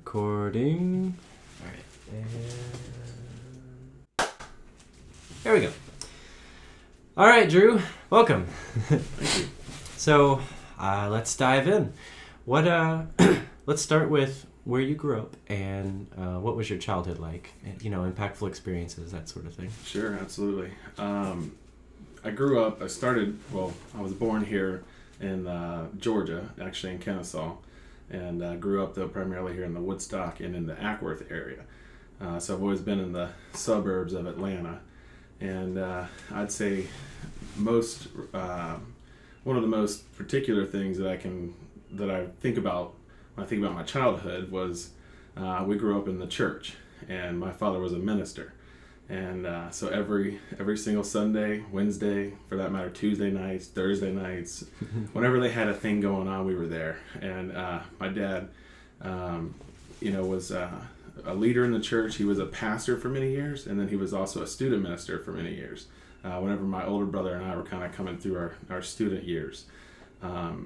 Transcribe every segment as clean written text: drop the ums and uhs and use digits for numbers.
Recording. All right. And there we go. All right, Drew. Welcome. Thank you. So, let's dive in. Let's start with where you grew up and what was your childhood like? And, impactful experiences, that sort of thing. Sure, absolutely. I was born here in Georgia, actually in Kennesaw, and grew up though primarily here in the Woodstock and in the Ackworth area. So I've always been in the suburbs of Atlanta, and I'd say one of the most particular things that I think about when I think about my childhood was we grew up in the church, and my father was a minister. And so every single Sunday, Wednesday, for that matter, Tuesday nights, Thursday nights, whenever they had a thing going on, we were there. And my dad, was a leader in the church. He was a pastor for many years, and then he was also a student minister for many years. Whenever my older brother and I were kind of coming through our student years. So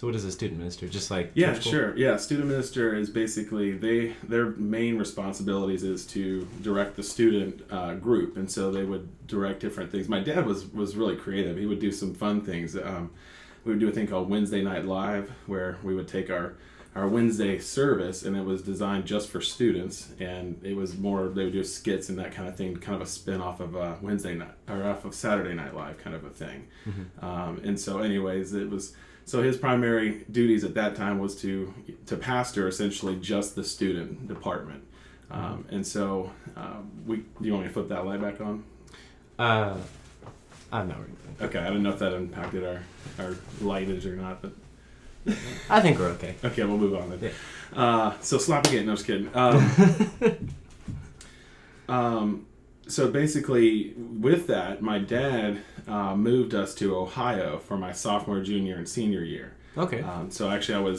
what is a student minister? Just like yeah, church school? sure. Yeah, student minister is basically their main responsibilities is to direct the student group, and so they would direct different things. My dad was really creative. He would do some fun things. We would do a thing called Wednesday Night Live, where we would take our Wednesday service, and it was designed just for students, and it was more they would do skits and that kind of thing, kind of a spin off of Wednesday night or off of Saturday Night Live kind of a thing. Mm-hmm. And so anyways, so his primary duties at that time was to pastor essentially just the student department. And so do you want me to flip that light back on? I'm not really. Okay, I don't know if that impacted our lightage or not, but I think we're okay. Okay, we'll move on then. Yeah. So slap again. No, just kidding. So basically, with that, my dad moved us to Ohio for my sophomore, junior, and senior year. Okay. So actually,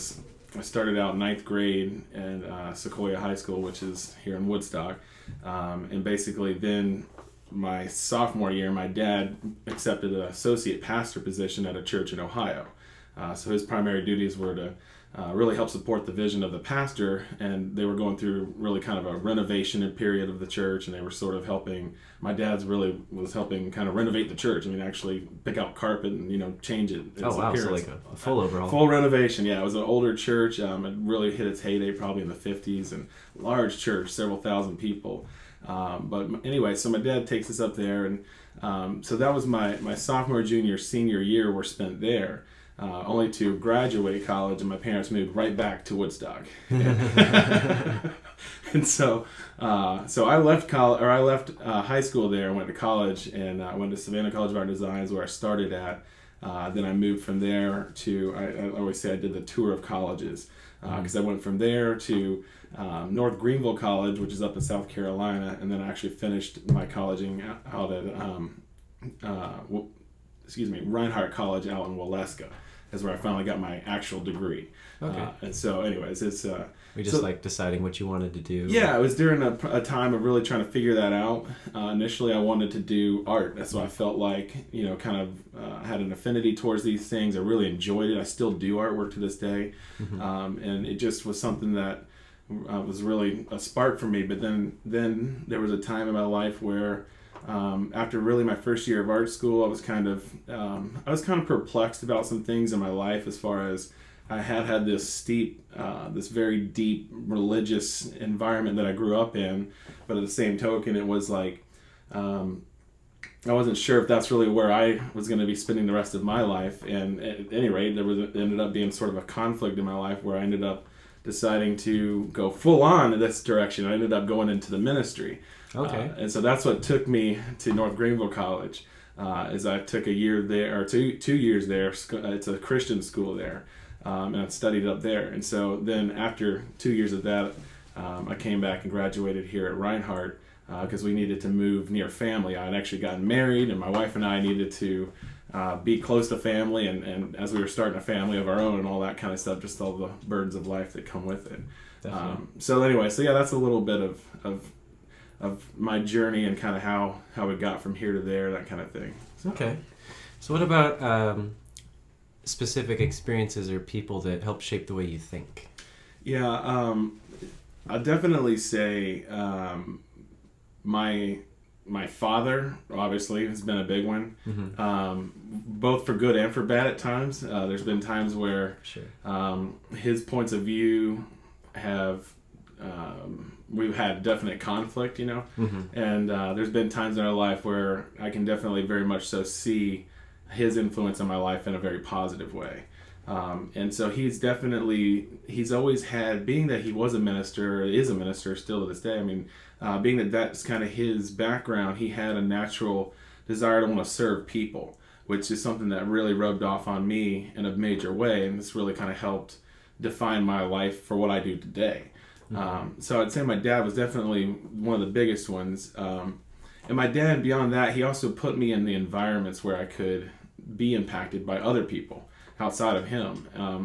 I started out ninth grade at Sequoia High School, which is here in Woodstock, and basically then my sophomore year, my dad accepted an associate pastor position at a church in Ohio. So his primary duties were to really help support the vision of the pastor, and they were going through really kind of a renovation period of the church, and they were sort of helping, my dad's really was helping kind of renovate the church. I mean, actually pick out carpet and, change it. Oh, wow, so like a full overhaul. Full renovation, yeah. It was an older church. It really hit its heyday probably in the 50s, and large church, several thousand people. But anyway, so my dad takes us up there, and so that was my sophomore, junior, senior year were spent there. Only to graduate college, and my parents moved right back to Woodstock. And so I left high school there and went to college, and I went to Savannah College of Art and Designs, where I started at. Then I moved from there to, I always say I did the tour of colleges, because I went from there to North Greenville College, which is up in South Carolina, and then I actually finished my colleging out at Reinhardt College out in Waleska. Is where I finally got my actual degree. Okay. And so anyways, it's... We just deciding what you wanted to do. Yeah, it was during a time of really trying to figure that out. Initially, I wanted to do art. That's what I felt like, kind of had an affinity towards these things. I really enjoyed it. I still do artwork to this day. Mm-hmm. And it just was something that was really a spark for me. But then there was a time in my life where after really my first year of art school, I was kind of perplexed about some things in my life, as far as I had this very deep religious environment that I grew up in, but at the same token, it was like I wasn't sure if that's really where I was going to be spending the rest of my life. And at any rate, ended up being sort of a conflict in my life where I ended up deciding to go full on in this direction. I ended up going into the ministry. Okay. And so that's what took me to North Greenville College, is I took a year there, or 2 years there. It's a Christian school there, and I studied up there. And so then after 2 years of that, I came back and graduated here at Reinhardt, because we needed to move near family. I had actually gotten married, and my wife and I needed to be close to family, and as we were starting a family of our own and all that kind of stuff, just all the burdens of life that come with it. So anyway, yeah, that's a little bit of my journey and kind of how we got from here to there, that kind of thing. Okay. So what about specific experiences or people that help shape the way you think? Yeah, I'll definitely say my father obviously has been a big one, both for good and for bad at times. There's been times where his points of view have we've had definite conflict, and there's been times in our life where I can definitely very much so see his influence on my life in a very positive way. And so he's always had, being that he was a minister, is a minister still to this day, I mean, being that that's kind of his background, he had a natural desire to want to serve people, which is something that really rubbed off on me in a major way, and this really kind of helped define my life for what I do today. So I'd say my dad was definitely one of the biggest ones. And my dad, beyond that, he also put me in the environments where I could be impacted by other people outside of him.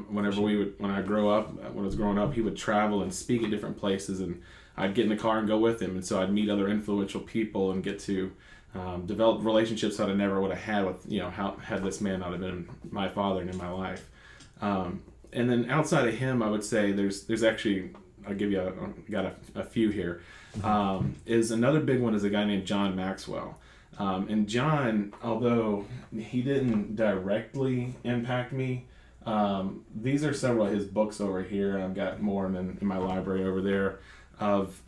When I was growing up, he would travel and speak at different places, and I'd get in the car and go with him. And so I'd meet other influential people and get to develop relationships that I never would have had with, had this man not have been my father and in my life. And then outside of him, I would say there's actually, I'll give you got a few here. Is another big one is a guy named John Maxwell. And John, although he didn't directly impact me, these are several of his books over here. I've got more in my library over there of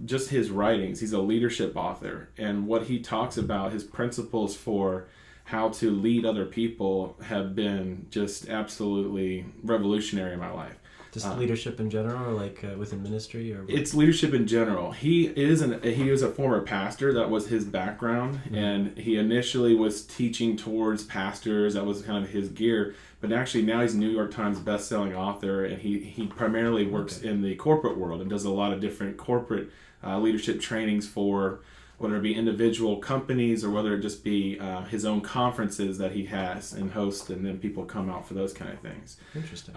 just his writings. He's a leadership author, and what he talks about, his principles for how to lead other people, have been just absolutely revolutionary in my life. Just leadership in general, or like within ministry, or it's leadership in general. He is a former pastor. That was his background, and he initially was teaching towards pastors. That was kind of his gear. But actually, now he's a New York Times best-selling author, and he primarily works in the corporate world and does a lot of different corporate leadership trainings for, whether it be individual companies or whether it just be his own conferences that he has and hosts, and then people come out for those kind of things. Interesting.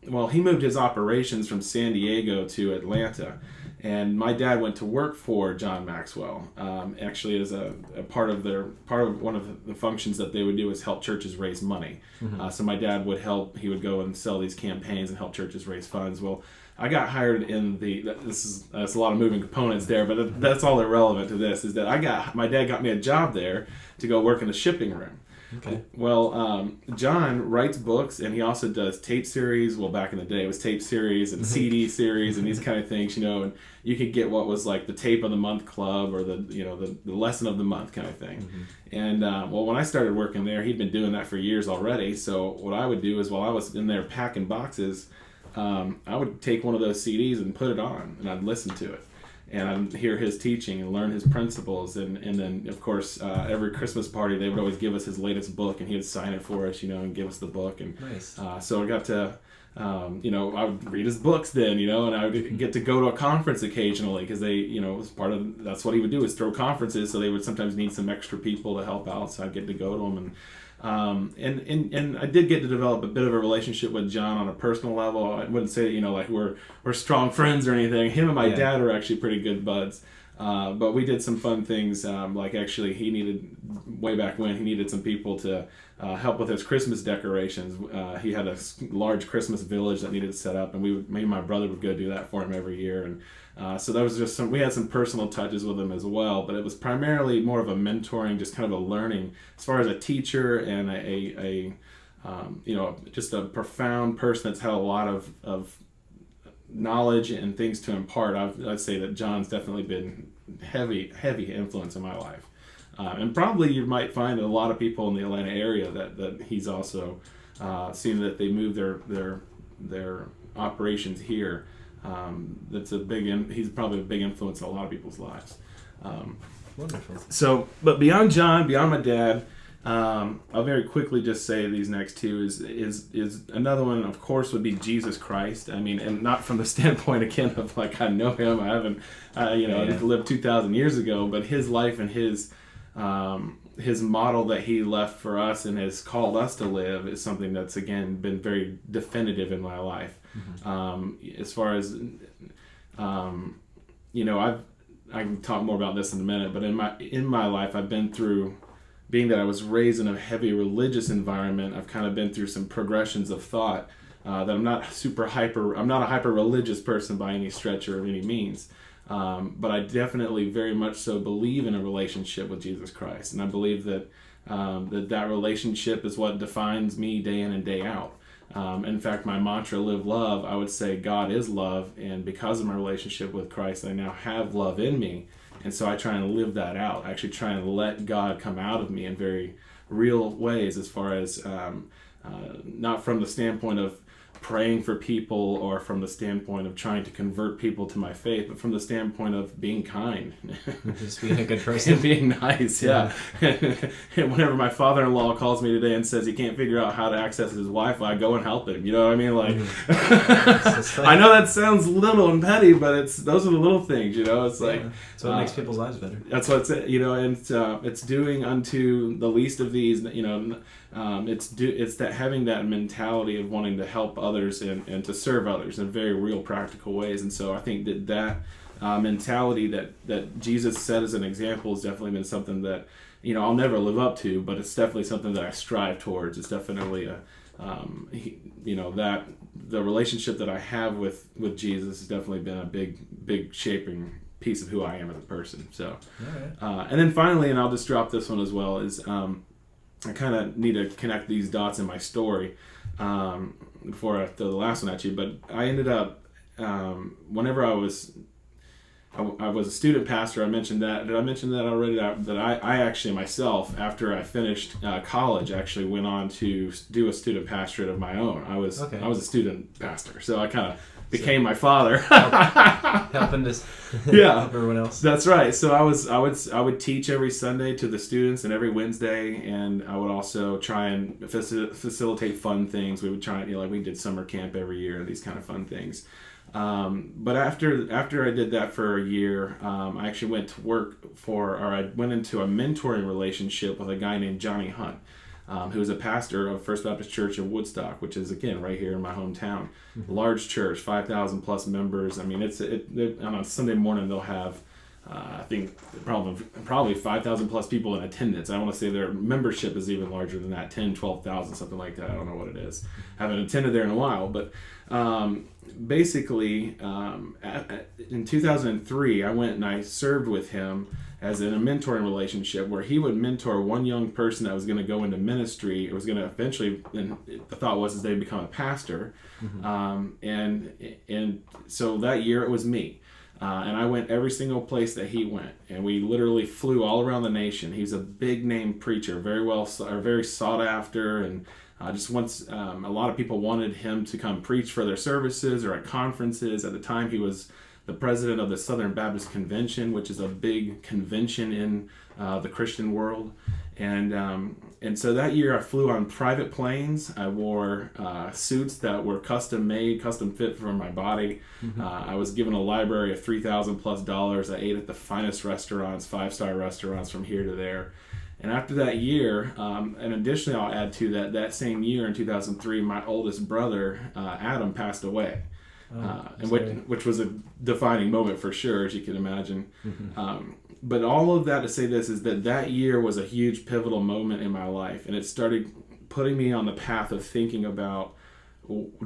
Well, he moved his operations from San Diego to Atlanta, and my dad went to work for John Maxwell. Actually, as a part of one of the functions that they would do is help churches raise money. So my dad would help. He would go and sell these campaigns and help churches raise funds. Well, I got hired in that's a lot of moving components there, but that's all irrelevant to this, is that my dad got me a job there to go work in the shipping room. Okay. Well, John writes books, and he also does tape series. Well, back in the day, it was tape series and CD series and these kind of things, and you could get what was like the tape of the month club or the lesson of the month kind of thing. And when I started working there, he'd been doing that for years already. So what I would do is, while I was in there packing boxes, I would take one of those CDs and put it on, and I'd listen to it, and I'd hear his teaching and learn his principles, and then of course every Christmas party they would always give us his latest book, and he would sign it for us, and give us the book, and nice. So I got to I would read his books then, and I would get to go to a conference occasionally, because they, was part of, that's what he would do, is throw conferences, so they would sometimes need some extra people to help out, so I'd get to go to them, and I did get to develop a bit of a relationship with John on a personal level. I wouldn't say, like we're strong friends or anything. Him and my dad are actually pretty good buds. But we did some fun things, like actually way back when, he needed some people to help with his Christmas decorations. He had a large Christmas village that needed set up, and me and my brother would go do that for him every year. And so that was just we had some personal touches with him as well, but it was primarily more of a mentoring, just kind of a learning, as far as a teacher and just a profound person that's had a lot of knowledge and things to impart. I'd say that John's definitely been heavy influence in my life. And probably you might find a lot of people in the Atlanta area that he's also seen that they move their operations here. He's probably a big influence in a lot of people's lives. Wonderful. So, but beyond John, beyond my dad, I'll very quickly just say these next two is another one, of course, would be Jesus Christ. I mean, and not from the standpoint again of like I know him, I haven't, I lived 2,000 years ago, but his life and his model that he left for us and has called us to live is something that's again been very definitive in my life. As far as I can talk more about this in a minute, but in my life I've been through, being that I was raised in a heavy religious environment, I've kind of been through some progressions of thought that I'm not I'm not a hyper religious person by any stretch or any means. But I definitely very much so believe in a relationship with Jesus Christ. And I believe that that relationship is what defines me day in and day out. In fact, my mantra, live love, I would say God is love. And because of my relationship with Christ, I now have love in me. And so I try and live that out. I actually try and let God come out of me in very real ways, as far as not from the standpoint of praying for people or from the standpoint of trying to convert people to my faith, but from the standpoint of being kind. Just being a good person. And being nice, yeah. And whenever my father-in-law calls me today and says he can't figure out how to access his Wi-Fi, I go and help him. You know what I mean? Like, I know that sounds little and petty, but those are the little things, you know? It's like... That's what makes people's lives better. That's what it's, you know, and it's doing unto the least of these, you know, it's that having that mentality of wanting to help others and to serve others in very real practical ways. And so I think that mentality that Jesus set as an example has definitely been something that, you know, I'll never live up to, but it's definitely something that I strive towards. It's definitely you know, that the relationship that I have with Jesus has definitely been a big shaping piece of who I am as a person. So, and then finally, and I'll just drop this one as well, is I kind of need to connect these dots in my story before I throw the last one at you. But I ended up, whenever I was a student pastor. I mentioned that. Did I mention that already? That I actually myself, after I finished college, actually went on to do a student pastorate of my own. I was a student pastor, so I kind of became my father, helping this, help everyone else. That's right. So I would teach every Sunday to the students and every Wednesday, and I would also try and facilitate fun things. We would try, you know, like we did summer camp every year, these kind of fun things. But after I did that for a year, I actually went to I went into a mentoring relationship with a guy named Johnny Hunt, who is a pastor of First Baptist Church in Woodstock, which is, again, right here in my hometown. Mm-hmm. Large church, 5,000 plus members. I mean, on a Sunday morning they'll have, I think, probably 5,000 plus people in attendance. I want to say their membership is even larger than that, 10, 12,000, something like that. I don't know what it is. I haven't attended there in a while, but basically, in 2003, I went and I served with him as in a mentoring relationship where he would mentor one young person that was going to go into ministry. It was going to eventually, and the thought was, they'd become a pastor. Mm-hmm. And so that year it was me. And I went every single place that he went, and we literally flew all around the nation. He's a big name preacher, very sought after, and just once a lot of people wanted him to come preach for their services or at conferences. At the time, he was the president of the Southern Baptist Convention, which is a big convention in the Christian world. And so that year I flew on private planes. I wore suits that were custom made, custom fit for my body. Mm-hmm. I was given a library of $3,000+. I ate at the finest restaurants, 5-star restaurants from here to there. And after that year, and additionally I'll add to that same year in 2003, my oldest brother, Adam, passed away. Which was a defining moment for sure, as you can imagine. Mm-hmm. But all of that to say this is that year was a huge pivotal moment in my life, and it started putting me on the path of thinking about,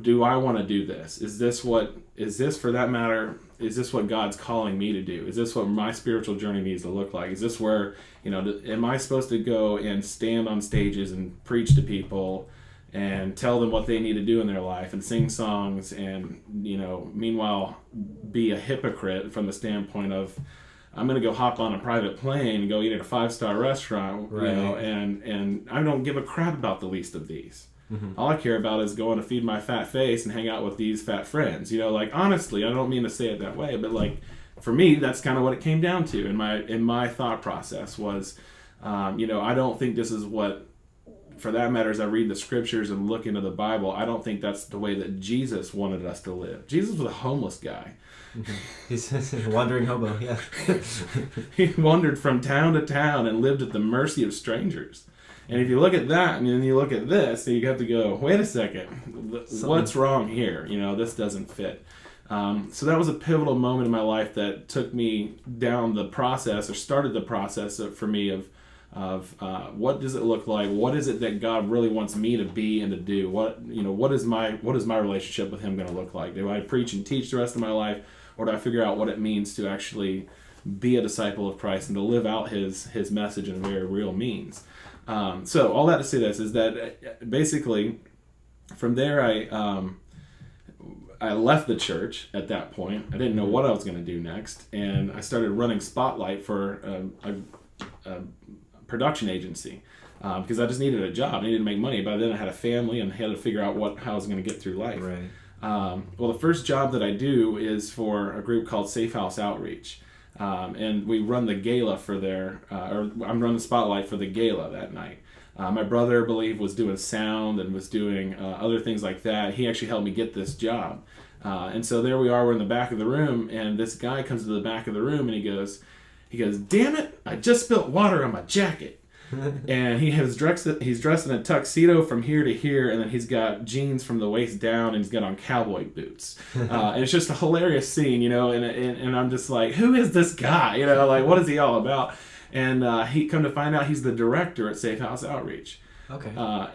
do I want to do this? Is this what God's calling me to do? Is this what my spiritual journey needs to look like? Is this where, am I supposed to go and stand on stages and preach to people and tell them what they need to do in their life and sing songs and, meanwhile be a hypocrite from the standpoint of, I'm going to go hop on a private plane and go eat at a 5-star restaurant, right. And I don't give a crap about the least of these. Mm-hmm. All I care about is going to feed my fat face and hang out with these fat friends. Honestly, I don't mean to say it that way, but for me, that's kind of what it came down to in my thought process was, I don't think this is what, for that matter, as I read the scriptures and look into the Bible, I don't think that's the way that Jesus wanted us to live. Jesus was a homeless guy. Mm-hmm. He's a wandering hobo, yeah. He wandered from town to town and lived at the mercy of strangers. And if you look at that and then you look at this, you have to go, wait a second, what's wrong here? This doesn't fit. So that was a pivotal moment in my life that took me down the process, or started the process for me of of what does it look like? What is it that God really wants me to be and to do? What is my relationship with Him going to look like? Do I preach and teach the rest of my life, or do I figure out what it means to actually be a disciple of Christ and to live out His message in very real means? So all that to say this is that basically from there I left the church at that point. I didn't know what I was going to do next, and I started running Spotlight for a production agency because I just needed a job. I needed to make money. By then I had a family and had to figure out how I was going to get through life. Right. Well, the first job that I do is for a group called Safe House Outreach. And we run the gala for I'm running the Spotlight for the gala that night. My brother, I believe, was doing sound and was doing other things like that. He actually helped me get this job. And so there we are, we're in the back of the room, and this guy comes to the back of the room and he goes, "Damn it, I just spilled water on my jacket." And he's dressed in a tuxedo from here to here, and then he's got jeans from the waist down, and he's got on cowboy boots. And it's just a hilarious scene, and I'm just like, who is this guy? Like, what is he all about? And he come to find out he's the director at Safe House Outreach. Okay. What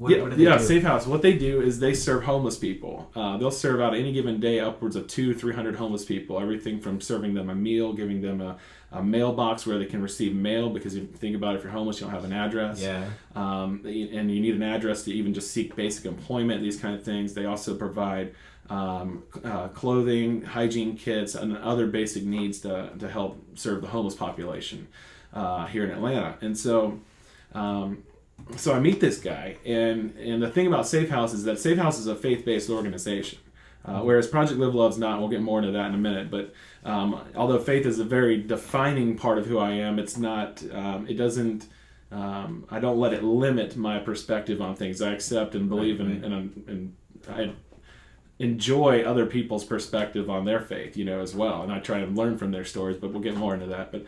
do they do? Safe House. What they do is they serve homeless people. They'll serve out any given day upwards of 200-300 homeless people. Everything from serving them a meal, giving them a mailbox where they can receive mail, because if you think about it, if you're homeless, you don't have an address. Yeah. And you need an address to even just seek basic employment, these kind of things. They also provide clothing, hygiene kits, and other basic needs to help serve the homeless population here in Atlanta. And so I meet this guy, and the thing about Safe House is that Safe House is a faith-based organization, whereas Project Live Love's not. We'll get more into that in a minute. But although faith is a very defining part of who I am, it's not. It doesn't. I don't let it limit my perspective on things. I accept and believe and I enjoy other people's perspective on their faith, as well. And I try to learn from their stories, but we'll get more into that. But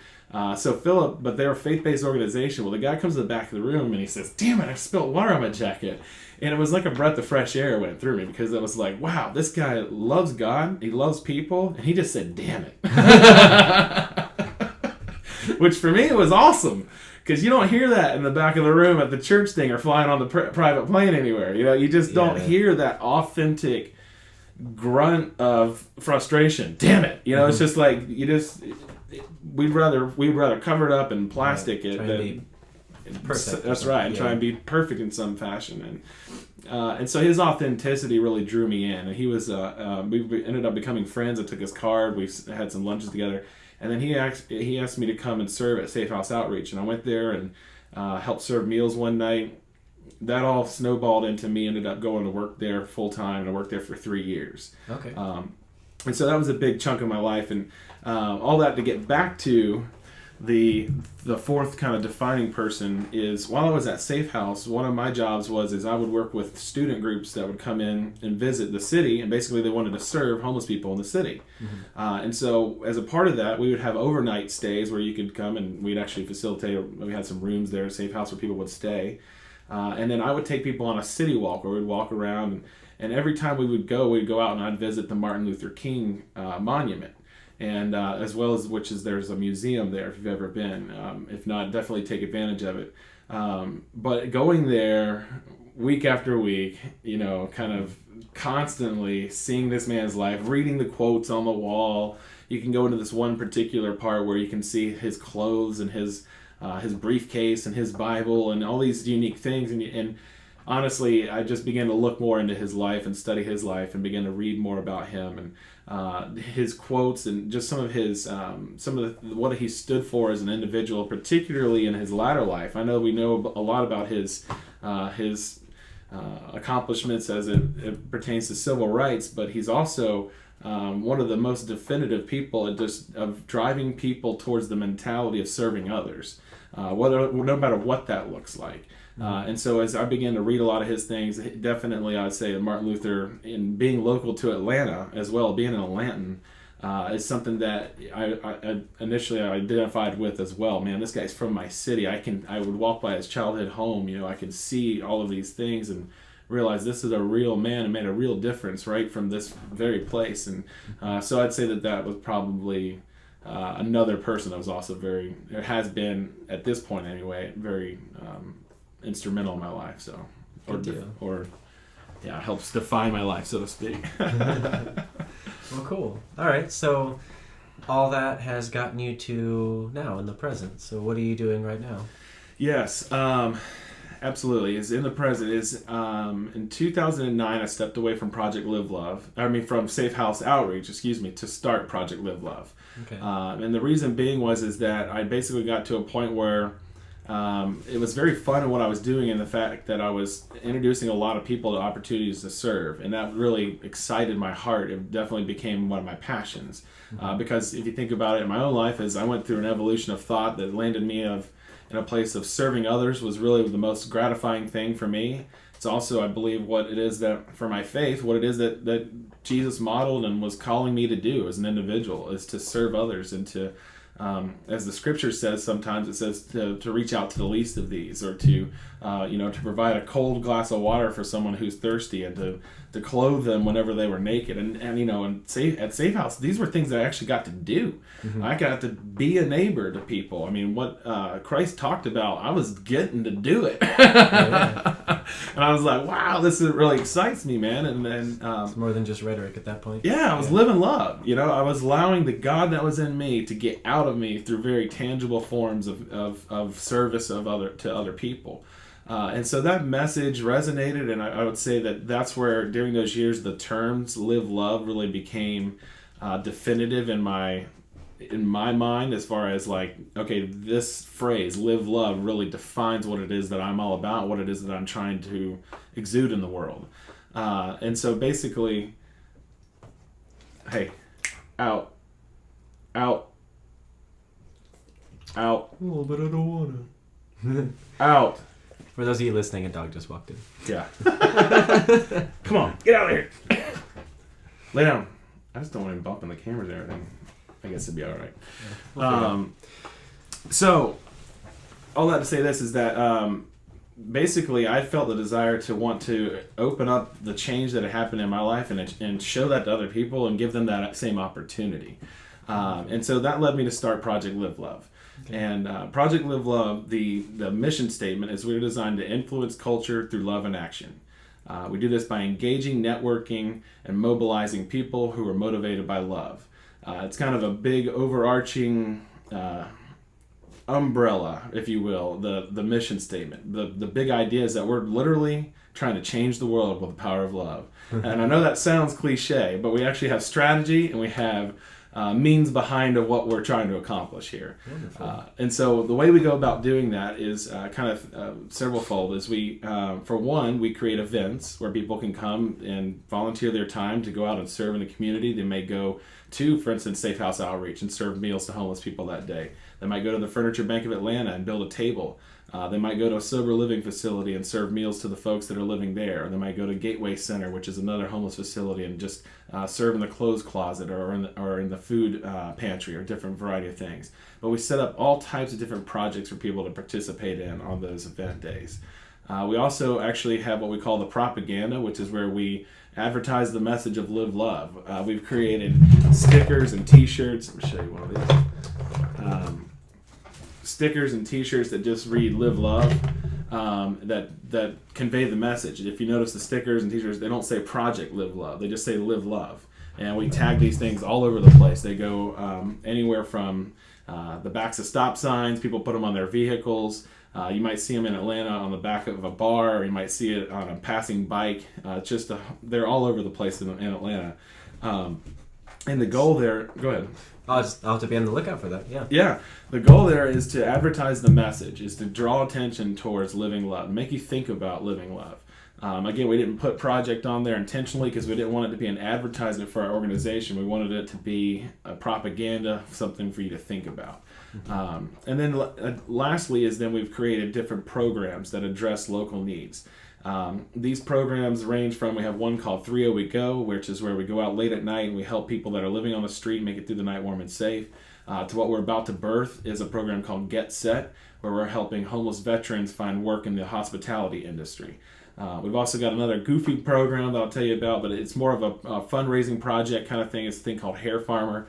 they're a faith-based organization. Well, the guy comes to the back of the room and he says, "Damn it, I spilled water on my jacket." And it was like a breath of fresh air went through me, because it was like, wow, this guy loves God, he loves people, and he just said, "Damn it." Which for me, it was awesome. Because you don't hear that in the back of the room at the church thing or flying on the private plane anywhere. You just don't hear that authentic grunt of frustration. Damn it! It's just like we'd rather cover it up in plastic it than perfect. That's right, and try and be perfect in some fashion. And so his authenticity really drew me in. And he was we ended up becoming friends. I took his card. We had some lunches together, and then he asked me to come and serve at Safe House Outreach, and I went there and helped serve meals one night. That all snowballed into me. Ended up going to work there full time, and I worked there for 3 years. Okay. And so that was a big chunk of my life, and all that to get back to the fourth kind of defining person is, while I was at Safe House, one of my jobs was I would work with student groups that would come in and visit the city, and basically they wanted to serve homeless people in the city. Mm-hmm. And so as a part of that, we would have overnight stays where you could come, and we'd actually facilitate. We had some rooms there at Safe House where people would stay. And then I would take people on a city walk where we'd walk around, and every time we'd go out and I'd visit the Martin Luther King monument, and as well as there's a museum there if you've ever been. If not, definitely take advantage of it. But going there week after week, kind of constantly seeing this man's life, reading the quotes on the wall. You can go into this one particular part where you can see his clothes and his briefcase and his Bible and all these unique things, and honestly, I just began to look more into his life and study his life and began to read more about him and his quotes and just some of what he stood for as an individual, particularly in his latter life. I know we know a lot about his accomplishments as it pertains to civil rights, but he's also one of the most definitive people of driving people towards the mentality of serving others, no matter what that looks like. And so as I began to read a lot of his things, definitely I'd say that Martin Luther, in being local to Atlanta as well, being an Atlantan, is something that I initially identified with as well. Man, this guy's from my city. I would walk by his childhood home. I could see all of these things and realize this is a real man and made a real difference right from this very place. And so I'd say that was probably another person that was also it has been at this point anyway, very instrumental in my life. So, helps define my life, so to speak. Well, cool. All right, so all that has gotten you to now in the present. So what are you doing right now? Yes, absolutely. Is in the present. Is in 2009, I stepped away from Project Live Love. From Safe House Outreach, to start Project Live Love. Okay. And the reason being is that I basically got to a point where it was very fun in what I was doing, and the fact that I was introducing a lot of people to opportunities to serve, and that really excited my heart. It definitely became one of my passions. Because if you think about it in my own life, as I went through an evolution of thought that landed me in a place of serving others was really the most gratifying thing for me. It's also, I believe, what it is that, for my faith, what it is that Jesus modeled and was calling me to do as an individual, is to serve others and to, as the scripture says, sometimes it says to reach out to the least of these, or to provide a cold glass of water for someone who's thirsty, and to clothe them whenever they were naked. And at Safe House, these were things that I actually got to do. Mm-hmm. I got to be a neighbor to people. I mean, what Christ talked about, I was getting to do it. Yeah. And I was like, wow, really excites me, man. And then it's more than just rhetoric at that point. Yeah, I was living love. I was allowing the God that was in me to get out of me through very tangible forms of service to other people. And so that message resonated, and I would say that's where, during those years, the terms live love really became definitive in my mind, as far as this phrase live love really defines what it is that I'm all about, what it is that I'm trying to exude in the world. And so basically, hey, out, a little bit, I don't wanna. Out. For those of you listening, a dog just walked in. Yeah. Come on, get out of here. Lay down. I just don't want him bumping the cameras and everything. I guess it'd be all right. Yeah. So, all that to say this is that basically I felt the desire to want to open up the change that had happened in my life and show that to other people and give them that same opportunity. And so that led me to start Project Live Love. Okay. And Project Live Love, the mission statement is we're designed to influence culture through love and action. We do this by engaging, networking, and mobilizing people who are motivated by love. It's kind of a big overarching umbrella, if you will, the mission statement. The big idea is that we're literally trying to change the world with the power of love. And I know that sounds cliche, but we actually have strategy and we have means behind of what we're trying to accomplish here. And so the way we go about doing that is kind of several-fold. Is for one, we create events where people can come and volunteer their time to go out and serve in the community. They may go to, for instance, Safe House Outreach and serve meals to homeless people that day. They might go to the Furniture Bank of Atlanta and build a table. They might go to a sober living facility and serve meals to the folks that are living there. Or they might go to Gateway Center, which is another homeless facility, and just serve in the clothes closet or in the food pantry, or different variety of things. But we set up all types of different projects for people to participate in on those event days. We also actually have what we call the propaganda, which is where we advertise the message of Live Love. We've created stickers and T-shirts. Let me show you one of these. Stickers and T-shirts that just read "Live Love," that convey the message. If you notice, the stickers and T-shirts, they don't say Project Live Love; they just say "Live Love." And we tag these things all over the place. They go anywhere from the backs of stop signs. People put them on their vehicles. You might see them in Atlanta on the back of a bar, or you might see it on a passing bike. They're all over the place in Atlanta. And the goal there, go ahead. I'll have to be on the lookout for that, yeah. Yeah. The goal there is to advertise the message, is to draw attention towards living love, make you think about living love. Again, we didn't put project on there intentionally because we didn't want it to be an advertisement for our organization. We wanted it to be a propaganda, something for you to think about. And then lastly is then we've created different programs that address local needs. These programs range from, we have one called 3 We Go, which is where we go out late at night and we help people that are living on the street make it through the night warm and safe. To what we're about to birth is a program called Get Set, where we're helping homeless veterans find work in the hospitality industry. We've also got another goofy program that I'll tell you about, but it's more of a fundraising project kind of thing. It's a thing called Hair Farmer,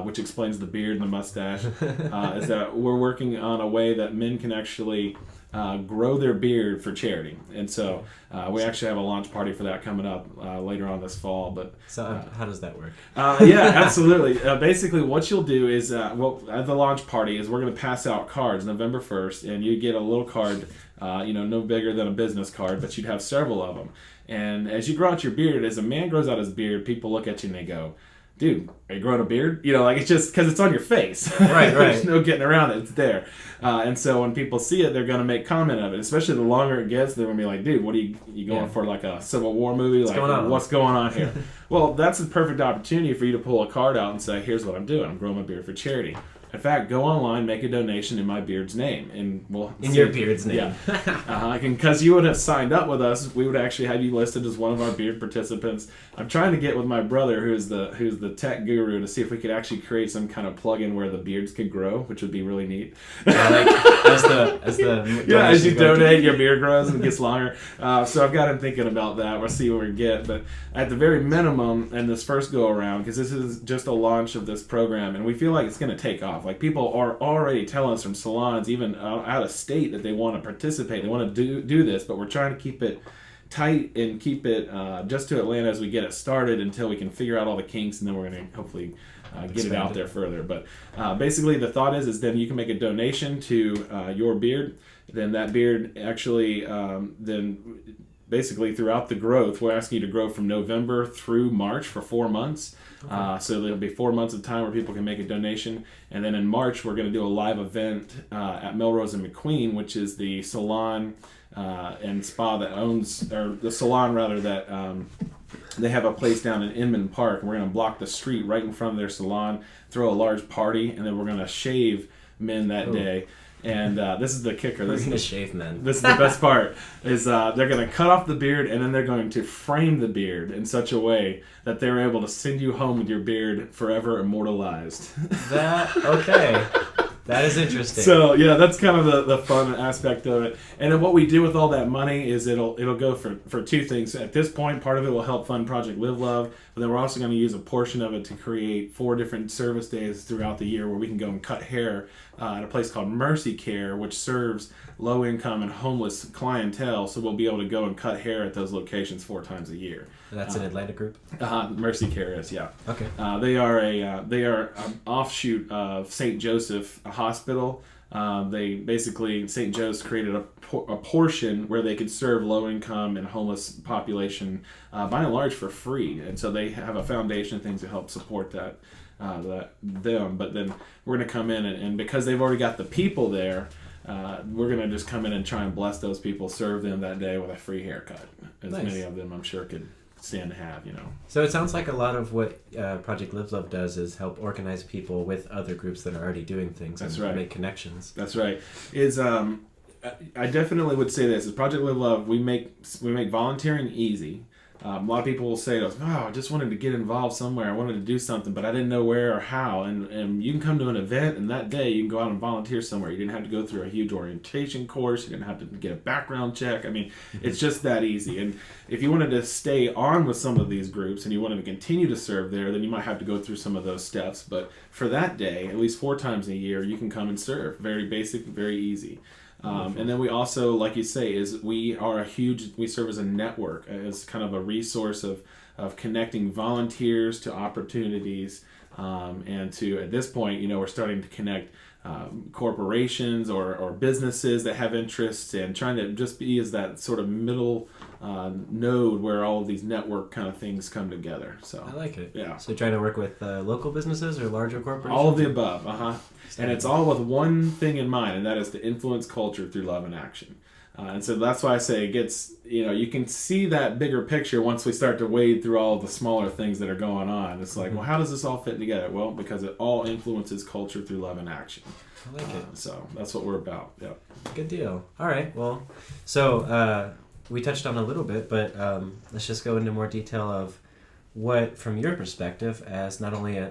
which explains the beard and the mustache. Is that we're working on a way that men can actually grow their beard for charity. And so we actually have a launch party for that coming up later on this fall. But So how does that work? yeah, absolutely. Basically, what you'll do is, at the launch party, is we're going to pass out cards November 1st, and you get a little card, no bigger than a business card, but you'd have several of them. And as you grow out your beard, as a man grows out his beard, people look at you and they go, dude, are you growing a beard? It's just because it's on your face. Right. There's no getting around it. It's there. And so when people see it, they're going to make comment of it. Especially the longer it gets, they're going to be like, dude, what are you going for, like a Civil War movie? What's going on here? Well, that's a perfect opportunity for you to pull a card out and say, here's what I'm doing. I'm growing my beard for charity. In fact, go online, make a donation in my beard's name, and we'll your beard's name. Yeah, because you would have signed up with us, we would actually have you listed as one of our beard participants. I'm trying to get with my brother, who's the tech guru, to see if we could actually create some kind of plugin where the beards could grow, which would be really neat. As you donate, your beard grows and gets longer. So I've got him thinking about that. We'll see what we get, but at the very minimum, in this first go around, because this is just a launch of this program, and we feel like it's going to take off. Like, people are already telling us from salons, even out of state, that they want to participate. They want to do this, but we're trying to keep it tight and keep it just to Atlanta as we get it started until we can figure out all the kinks, and then we're going to hopefully get it out there further. But basically, the thought is then you can make a donation to your beard. Then that beard actually basically throughout the growth, we're asking you to grow from November through March for 4 months. Okay. So there'll be 4 months of time where people can make a donation. And then in March, we're going to do a live event at Melrose and McQueen, which is the salon and spa that owns, or the salon rather, that they have a place down in Inman Park. We're going to block the street right in front of their salon, throw a large party, and then we're going to shave men that day. And this is the kicker. We're going to shave men. This is the best part, is they're going to cut off the beard, and then they're going to frame the beard in such a way that they're able to send you home with your beard forever immortalized. Okay. That is interesting. So, yeah, that's kind of the fun aspect of it. And then what we do with all that money is it'll go for two things. At this point, part of it will help fund Project Live Love, but then we're also going to use a portion of it to create 4 different service days throughout the year where we can go and cut hair at a place called Mercy Care, which serves low-income and homeless clientele. So we'll be able to go and cut hair at those locations 4 times a year. That's an Atlanta group? Mercy Care is, yeah. Okay. They are an offshoot of St. Joseph Hospital. St. Joe's created a portion where they could serve low-income and homeless population by and large for free, and so they have a foundation of things to help support them. But then we're going to come in and because they've already got the people there, we're going to just come in and try and bless those people, serve them that day with a free haircut. As nice. Many of them, I'm sure, could stand to have, So it sounds like a lot of what Project Live Love does is help organize people with other groups that are already doing things. That's and right. Make connections. That's right. I definitely would say this: as Project Live Love, we make volunteering easy. A lot of people will say to us, I just wanted to get involved somewhere. I wanted to do something, but I didn't know where or how. And you can come to an event, and that day you can go out and volunteer somewhere. You didn't have to go through a huge orientation course. You didn't have to get a background check. I mean, it's just that easy. And if you wanted to stay on with some of these groups and you wanted to continue to serve there, then you might have to go through some of those steps. But for that day, at least 4 times a year, you can come and serve. Very basic, very easy. And then we also, like you say, we serve as a network, as kind of a resource of connecting volunteers to opportunities, and to, at this point, we're starting to connect corporations or businesses that have interests, and trying to just be as that sort of middle node where all of these network kind of things come together. So I like it. Yeah. So trying to work with local businesses or larger corporations? All of the above. And it's all with one thing in mind, and that is to influence culture through love and action. And so that's why I say it gets, you can see that bigger picture once we start to wade through all of the smaller things that are going on. It's like, well, how does this all fit together? Well, because it all influences culture through love and action. I like it. So that's what we're about. Yeah. Good deal. All right. Well, so we touched on a little bit, but let's just go into more detail of what, from your perspective, as not only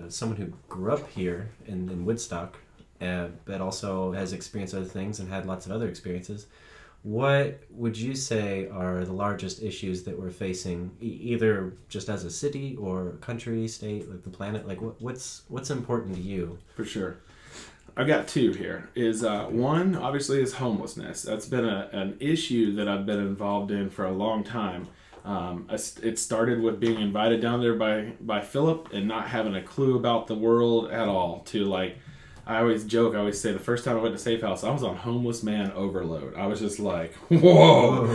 someone who grew up here in Woodstock, but also has experienced other things and had lots of other experiences, what would you say are the largest issues that we're facing, either just as a city or country, state, like the planet? Like, what's important to you? For sure. I've got two here. One, obviously, is homelessness. That's been an issue that I've been involved in for a long time. It started with being invited down there by Philip and not having a clue about the world at all. To like, I always joke, I always say the first time I went to Safe House, I was on homeless man overload. I was just like, whoa,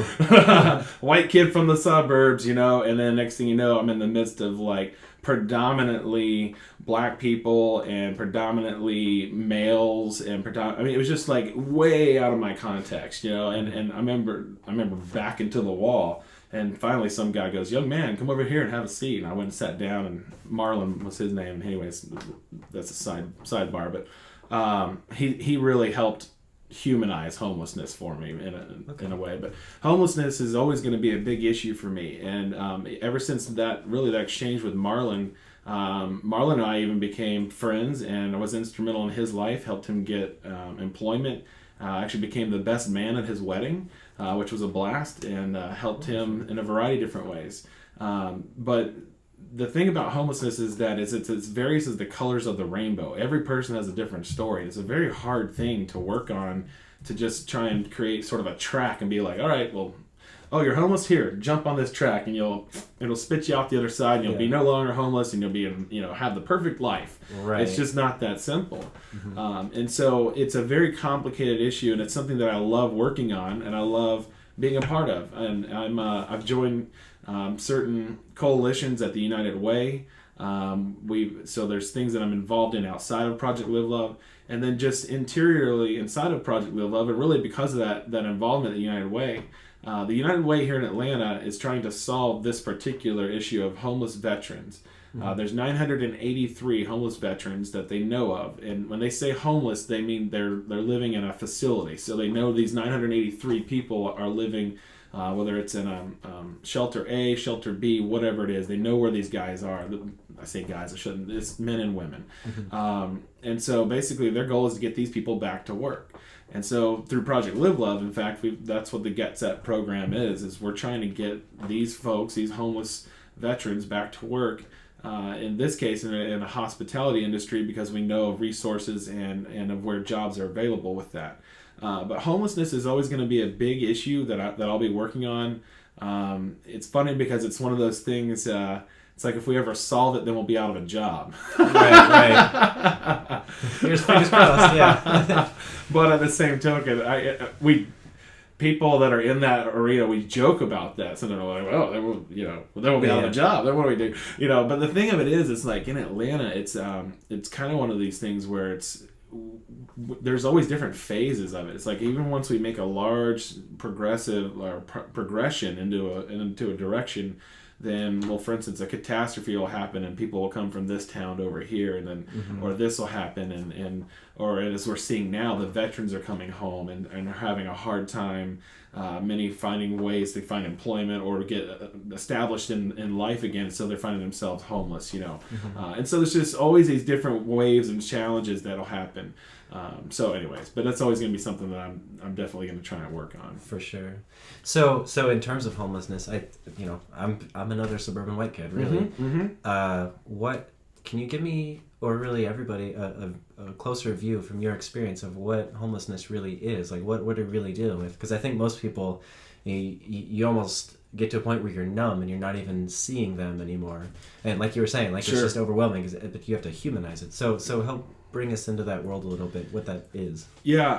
white kid from the suburbs, and then next thing you know, I'm in the midst of like predominantly black people and predominantly males and it was just like way out of my context, and I remember backing to the wall. And finally, some guy goes, "Young man, come over here and have a seat." And I went and sat down, and Marlon was his name. Anyways, that's a sidebar. But he really helped humanize homelessness for me in a way. But homelessness is always going to be a big issue for me. And ever since that exchange with Marlon, Marlon and I even became friends, and I was instrumental in his life, helped him get employment. Actually became the best man at his wedding, which was a blast, and helped him in a variety of different ways. But the thing about homelessness is that it's various as the colors of the rainbow. Every person has a different story. It's a very hard thing to work on, to just try and create sort of a track and be like, all right, well, oh, you're homeless? Here, jump on this track, and it'll spit you off the other side, and you'll be no longer homeless, and you'll be have the perfect life. Right. It's just not that simple. Mm-hmm. And so it's a very complicated issue, and it's something that I love working on, and I love being a part of. And I've joined certain coalitions at the United Way. So there's things that I'm involved in outside of Project Live Love, and then just interiorly inside of Project Live Love, and really because of that involvement at the United Way. The United Way here in Atlanta is trying to solve this particular issue of homeless veterans. There's 983 homeless veterans that they know of, and when they say homeless, they mean they're living in a facility. So they know these 983 people are living, whether it's in shelter A, shelter B, whatever it is. They know where these guys are. I say guys, I shouldn't. It's men and women. Mm-hmm. And so basically, their goal is to get these people back to work. And so through Project Live Love, in fact, that's what the Get Set program is we're trying to get these folks, these homeless veterans, back to work. In this case, in a hospitality industry, because we know of resources and of where jobs are available with that. But homelessness is always going to be a big issue that I'll be working on. It's funny because it's one of those things. It's like if we ever solve it, then we'll be out of a job. Right. Here's fingers crossed. Yeah. But at the same token, people that are in that arena, we joke about that. So they're like, "Oh, then we'll be out of a job. Then what do we do?" But the thing of it is, it's like in Atlanta, it's kind of one of these things where there's always different phases of it. It's like even once we make a large progression into a direction, then, well, for instance, a catastrophe will happen and people will come from this town over here, and then, or this will happen, or as we're seeing now, the veterans are coming home and are having a hard time, many finding ways to find employment or to get established in life again, so they're finding themselves homeless, and so there's just always these different waves and challenges that'll happen. So anyways, but that's always going to be something that I'm definitely going to try and work on. For sure. So in terms of homelessness, I'm another suburban white kid, really. Mm-hmm. What can you give me, or really everybody, a closer view from your experience of what homelessness really is? Like what are you really dealing with? Because I think most people, you almost get to a point where you're numb and you're not even seeing them anymore. And like you were saying, like Sure. It's just overwhelming, but you have to humanize it. So help bring us into that world a little bit, what that is. Yeah,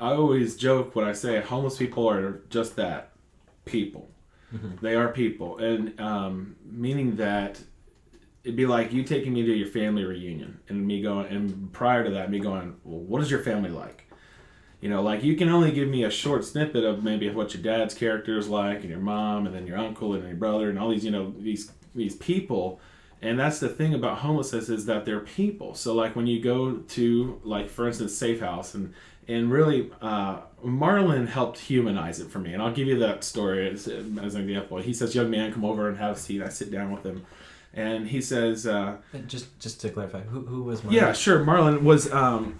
I always joke when I say homeless people are just that, people. Mm-hmm. They are people, and meaning that it'd be like you taking me to your family reunion and me going, and prior to that, me going, well, what is your family like? Like you can only give me a short snippet of maybe of what your dad's character is like, and your mom, and then your uncle, and your brother, and all these, these people. And that's the thing about homelessness, is that they're people. So like when you go to, like, for instance, Safe House, and really Marlon helped humanize it for me. And I'll give you that story as an example. He says, "Young man, come over and have a seat." I sit down with him. And he says, just to clarify, who was Marlon? Yeah, sure. Marlon was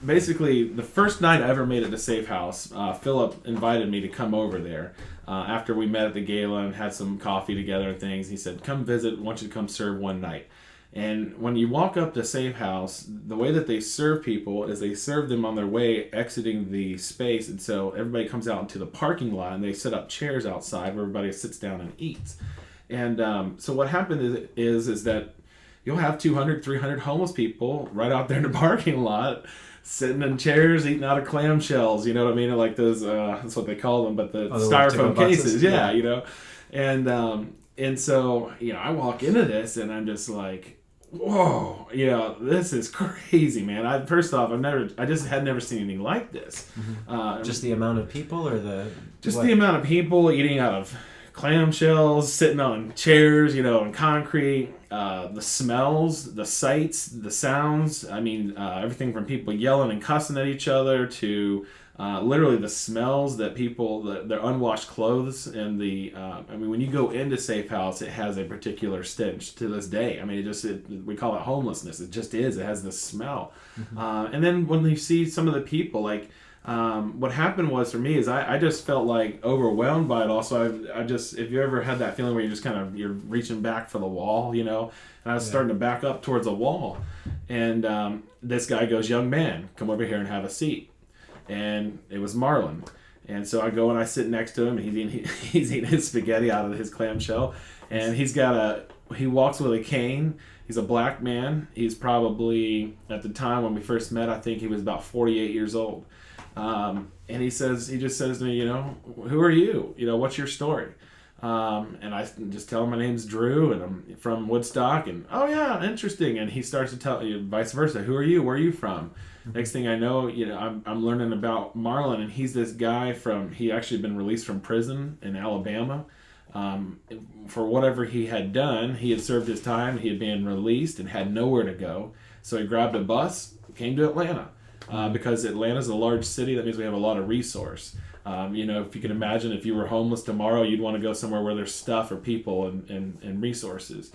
basically the first night I ever made it to Safe House. Philip invited me to come over there after we met at the gala and had some coffee together and things. He said, come visit. I want you to come serve one night. And when you walk up to Safe House, the way that they serve people is they serve them on their way exiting the space. And so everybody comes out into the parking lot and they set up chairs outside where everybody sits down and eats. And so what happened is that you'll have 200, 300 homeless people right out there in the parking lot sitting in chairs eating out of clamshells, you know what I mean? Like those, that's what they call them, but the styrofoam cases, yeah, you know? And so, you know, I walk into this and I'm just like, whoa, you know, this is crazy, man. I just had never seen anything like this. Mm-hmm. Just the amount of people or the amount of people eating out of clamshells, sitting on chairs, you know, and concrete, the smells, the sights, the sounds. I mean, everything from people yelling and cussing at each other to literally the smells that people, their unwashed clothes, and I mean, when you go into Safe House, it has a particular stench to this day. I mean, we call it homelessness. It just is. It has this smell. Mm-hmm. And then when you see some of the people, like, what happened was for me is I just felt like overwhelmed by it all. So I just, if you ever had that feeling where you're reaching back for the wall, you know, and I was starting to back up towards a wall, and this guy goes, young man, come over here and have a seat. And it was Marlon. And so I go and I sit next to him, and he's eating his spaghetti out of his clamshell, and he walks with a cane. He's a black man. He's probably, at the time when we first met, I think he was about 48 years old. And he just says to me, you know, who are you? You know, what's your story? And I just tell him my name's Drew and I'm from Woodstock, and oh yeah, interesting. And he starts to tell you vice versa. Who are you? Where are you from? Next thing I know, you know, I'm learning about Marlon, and he's this guy he actually been released from prison in Alabama. For whatever he had done, he had served his time, he had been released and had nowhere to go. So he grabbed a bus, came to Atlanta. Because Atlanta's a large city, that means we have a lot of resource. You know, if you can imagine, if you were homeless tomorrow, you'd want to go somewhere where there's stuff or people and resources.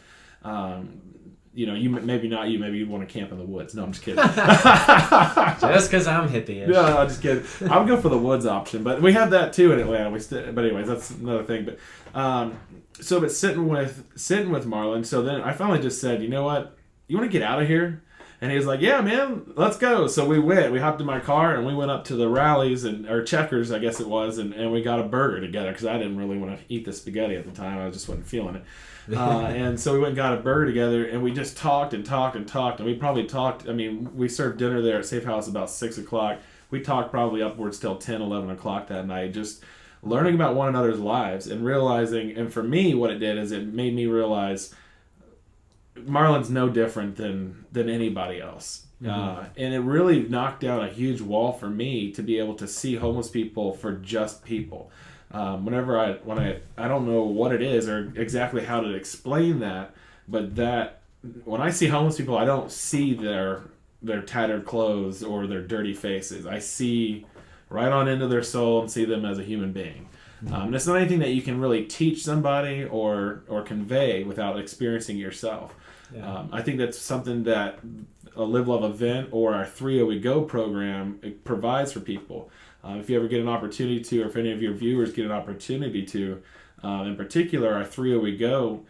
You know, maybe you'd want to camp in the woods. No, I'm just kidding. Just because I'm hippie-ish. No, I'm just kidding. I would go for the woods option, but we have that too in Atlanta. But anyways, that's another thing. But but sitting with Marlon. So then I finally just said, you know what? You want to get out of here? And he was like, yeah, man, let's go. So we went. We hopped in my car and we went up to the Rallies or Checkers, I guess it was, and we got a burger together because I didn't really want to eat the spaghetti at the time. I just wasn't feeling it. And so we went and got a burger together, and we just talked and talked and talked. And we probably talked, I mean, we served dinner there at Safe House about 6 o'clock. We talked probably upwards till 10, 11 o'clock that night, just learning about one another's lives and realizing, and for me, what it did is it made me realize Marlon's no different than anybody else. Mm-hmm. And it really knocked down a huge wall for me to be able to see homeless people for just people. Whenever I don't know what it is or exactly how to explain that, but that when I see homeless people, I don't see their tattered clothes or their dirty faces. I see right on into their soul and see them as a human being. And it's not anything that you can really teach somebody or convey without experiencing yourself. Yeah. I think that's something that a Live Love event or our 3 We Go program provides for people. If you ever get an opportunity to, or if any of your viewers get an opportunity to, in particular, our 3 We Go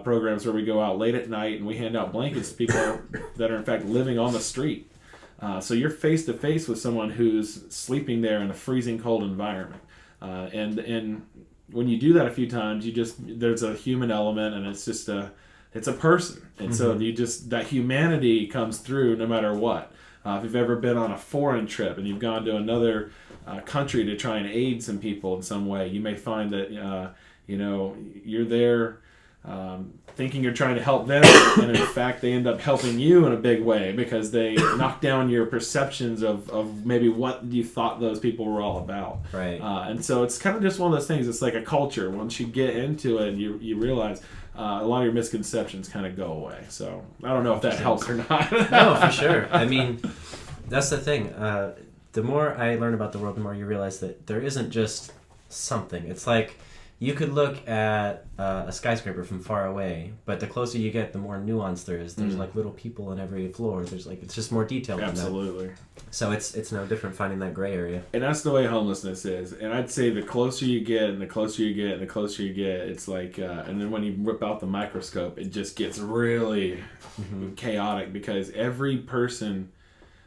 programs where we go out late at night and we hand out blankets to people that are in fact living on the street. So you're face to face with someone who's sleeping there in a freezing cold environment. And when you do that a few times, there's a human element, and it's a person. And so that humanity comes through no matter what. If you've ever been on a foreign trip and you've gone to another country to try and aid some people in some way, you may find that, you're there thinking you're trying to help them, and in fact they end up helping you in a big way because they knock down your perceptions of maybe what you thought those people were all about. Right. And so it's kind of just one of those things. It's like a culture. Once you get into it, you realize a lot of your misconceptions kind of go away. So I don't know if that helps or not. No, for sure. I mean, that's the thing. The more I learn about the world, the more you realize that there isn't just something. It's like you could look at a skyscraper from far away, but the closer you get, the more nuance there is. There's like little people on every floor. There's like, it's just more detailed. Absolutely. Than that. So it's no different finding that gray area. And that's the way homelessness is. And I'd say the closer you get, and the closer you get, and the closer you get, it's like, and then when you rip out the microscope, it just gets really chaotic, because every person,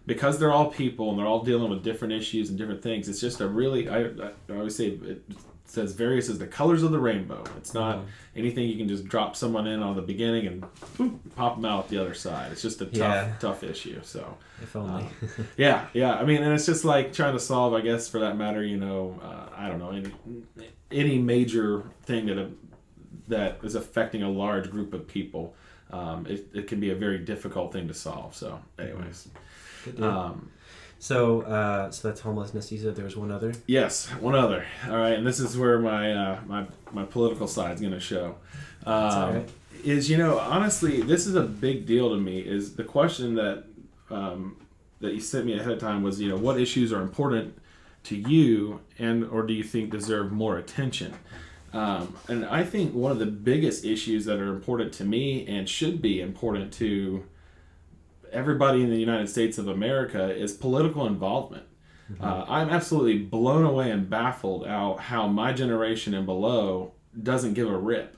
because they're all people and they're all dealing with different issues and different things, it's just a really, I always say, it says various as the colors of the rainbow. It's not anything you can just drop someone in on the beginning and boop, pop them out the other side. It's just a tough issue. So if only. Yeah. I mean, and it's just like trying to solve, I guess, for that matter, I don't know, any major thing that is affecting a large group of people. It can be a very difficult thing to solve. So, anyways. Good deal. So that's homelessness. You said there was one other? Yes, one other. All right, and this is where my my political side is going to show. That's all right. Is, honestly, this is a big deal to me. Is the question that you sent me ahead of time was, what issues are important to you, or do you think deserve more attention? And I think one of the biggest issues that are important to me and should be important to everybody in the United States of America is political involvement. I'm absolutely blown away and baffled how my generation and below doesn't give a rip.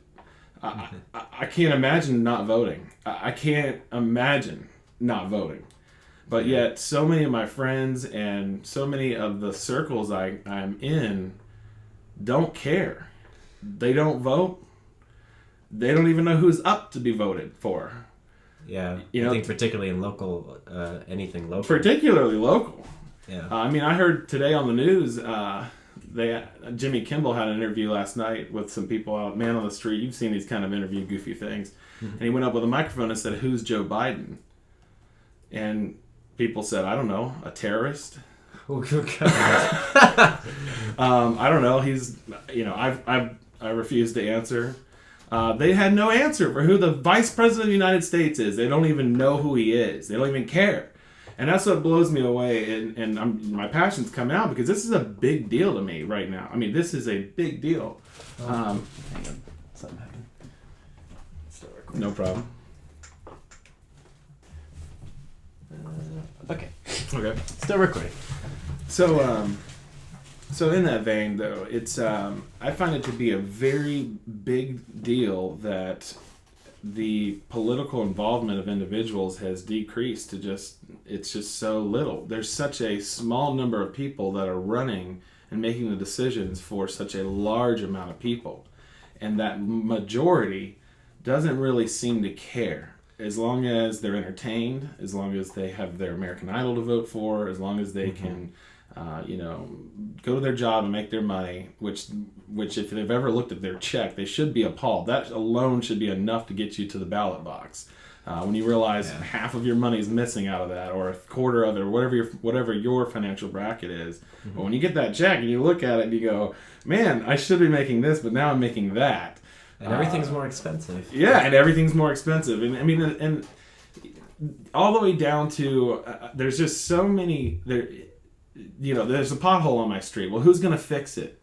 I can't imagine not voting. I can't imagine not voting. But yet so many of my friends and so many of the circles I'm in don't care. They don't vote. They don't even know who's up to be voted for. Yeah, I think particularly in local, anything local. Particularly local. Yeah. I mean, I heard today on the news, Jimmy Kimmel had an interview last night with some people out, man on the street. You've seen these kind of interview goofy things. And he went up with a microphone and said, "Who's Joe Biden?" And people said, "I don't know, a terrorist." Oh, good God. I don't know. He's, I refuse to answer. They had no answer for who the Vice President of the United States is. They don't even know who he is. They don't even care. And that's what blows me away. And my passion's come out because this is a big deal to me right now. I mean, this is a big deal. Hang on. Something happened. Still recording. No problem. Okay. Okay. Still recording. So in that vein, though, it's I find it to be a very big deal that the political involvement of individuals has decreased to it's just so little. There's such a small number of people that are running and making the decisions for such a large amount of people, and that majority doesn't really seem to care. As long as they're entertained, as long as they have their American Idol to vote for, as long as they can go to their job and make their money, which if they've ever looked at their check, they should be appalled. That alone should be enough to get you to the ballot box. When you realize half of your money is missing out of that, or a quarter of it, or whatever your financial bracket is. But when you get that check and you look at it and you go, man, I should be making this, but now I'm making that. And everything's more expensive. Yeah, and everything's more expensive. And I mean, and all the way down to, there's just so many, there's a pothole on my street. Well, who's going to fix it?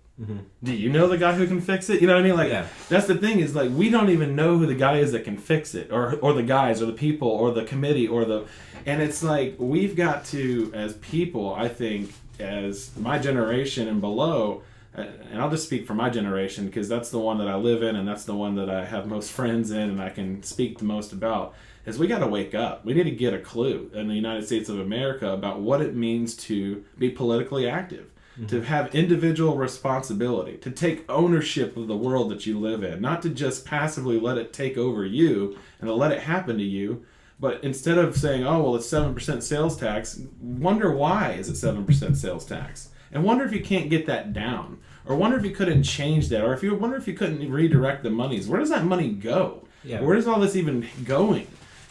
Do you know the guy who can fix it? You know what I mean? Like, that's the thing is, like, we don't even know who the guy is that can fix it, or the guys, or the people, or the committee, and it's like, we've got to, as people, I think, as my generation and below, and I'll just speak for my generation because that's the one that I live in and that's the one that I have most friends in and I can speak the most about, is we got to wake up. We need to get a clue in the United States of America about what it means to be politically active, to have individual responsibility, to take ownership of the world that you live in, not to just passively let it take over you and to let it happen to you, but instead of saying, oh, well, it's 7% sales tax, wonder why is it 7% sales tax? And wonder if you can't get that down. Or wonder if you couldn't change that. Or wonder if you couldn't redirect the monies. Where does that money go? Yeah. Where is all this even going?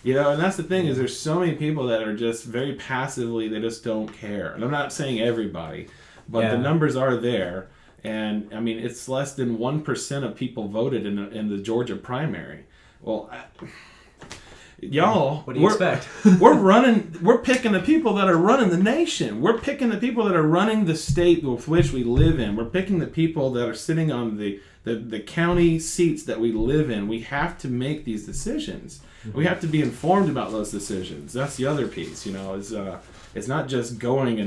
And that's the thing is there's so many people that are just very passively, they just don't care. And I'm not saying everybody, but the numbers are there. And, I mean, it's less than 1% of people voted in the Georgia primary. Well, y'all, what do you expect? we're picking the people that are running the nation. We're picking the people that are running the state with which we live in. We're picking the people that are sitting on the the county seats that we live in, we have to make these decisions. Mm-hmm. We have to be informed about those decisions. That's the other piece, is it's not just going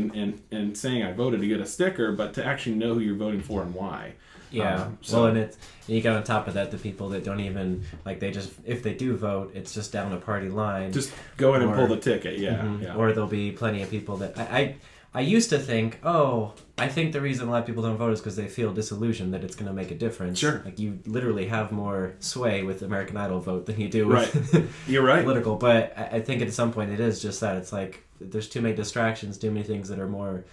and saying I voted to get a sticker, but to actually know who you're voting for and why. Yeah. And you got on top of that the people that don't even, like, they just, if they do vote, it's just down a party line. Just go in and pull the ticket, yeah. Mm-hmm. Yeah. Or there'll be plenty of people that, I used to think, I think the reason a lot of people don't vote is because they feel disillusioned that it's going to make a difference. Sure. Like, you literally have more sway with American Idol vote than you do with You're right. political. But I think at some point it is just that. It's like, there's too many distractions, too many things that are more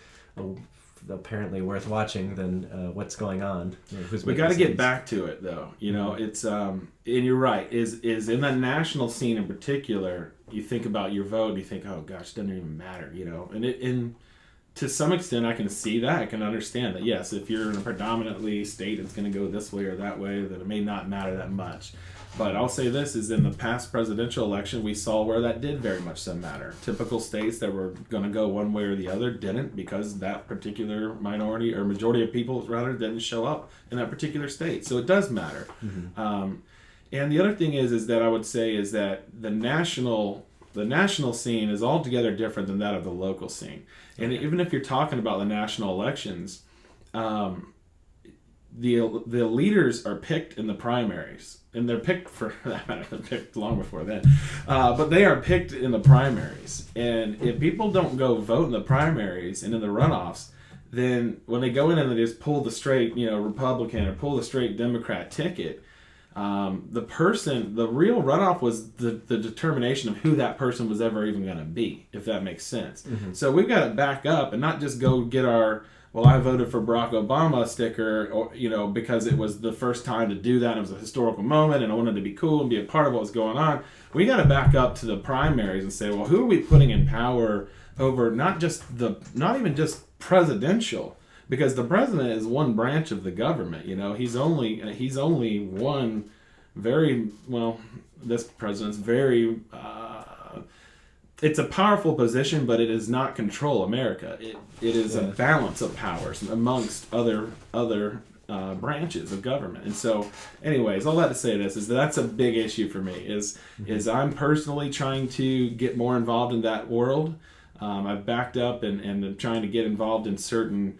apparently worth watching than what's going on. We got to get back to it, though. It's and you're right. Is in that national scene in particular, you think about your vote and you think, oh gosh, it doesn't even matter. And to some extent, I can see that. I can understand that. Yes, if you're in a predominantly state, it's going to go this way or that way. That it may not matter that much. But I'll say this, is in the past presidential election, we saw where that did very much so matter. Typical states that were going to go one way or the other didn't, because that particular minority, or majority of people, rather, didn't show up in that particular state. So it does matter. Mm-hmm. And the other thing is that I would say is that the national scene is altogether different than that of the local scene. And even if you're talking about the national elections, the leaders are picked in the primaries. And they're picked, for that matter, they're picked long before then. But they are picked in the primaries. And if people don't go vote in the primaries and in the runoffs, then when they go in and they just pull the straight, Republican or pull the straight Democrat ticket, the real runoff was the determination of who that person was ever even going to be, if that makes sense. Mm-hmm. So we've got to back up and not just go get our, well, I voted for Barack Obama sticker, or, because it was the first time to do that. It was a historical moment and I wanted to be cool and be a part of what was going on. We got to back up to the primaries and say, well, who are we putting in power over not even just presidential, because the president is one branch of the government. He's only one very, well, this president's very, it's a powerful position, but it does not control America. It is a balance of powers amongst other branches of government. And so, anyways, all that to say this is that's a big issue for me. Is I'm personally trying to get more involved in that world. I've backed up and I'm trying to get involved in certain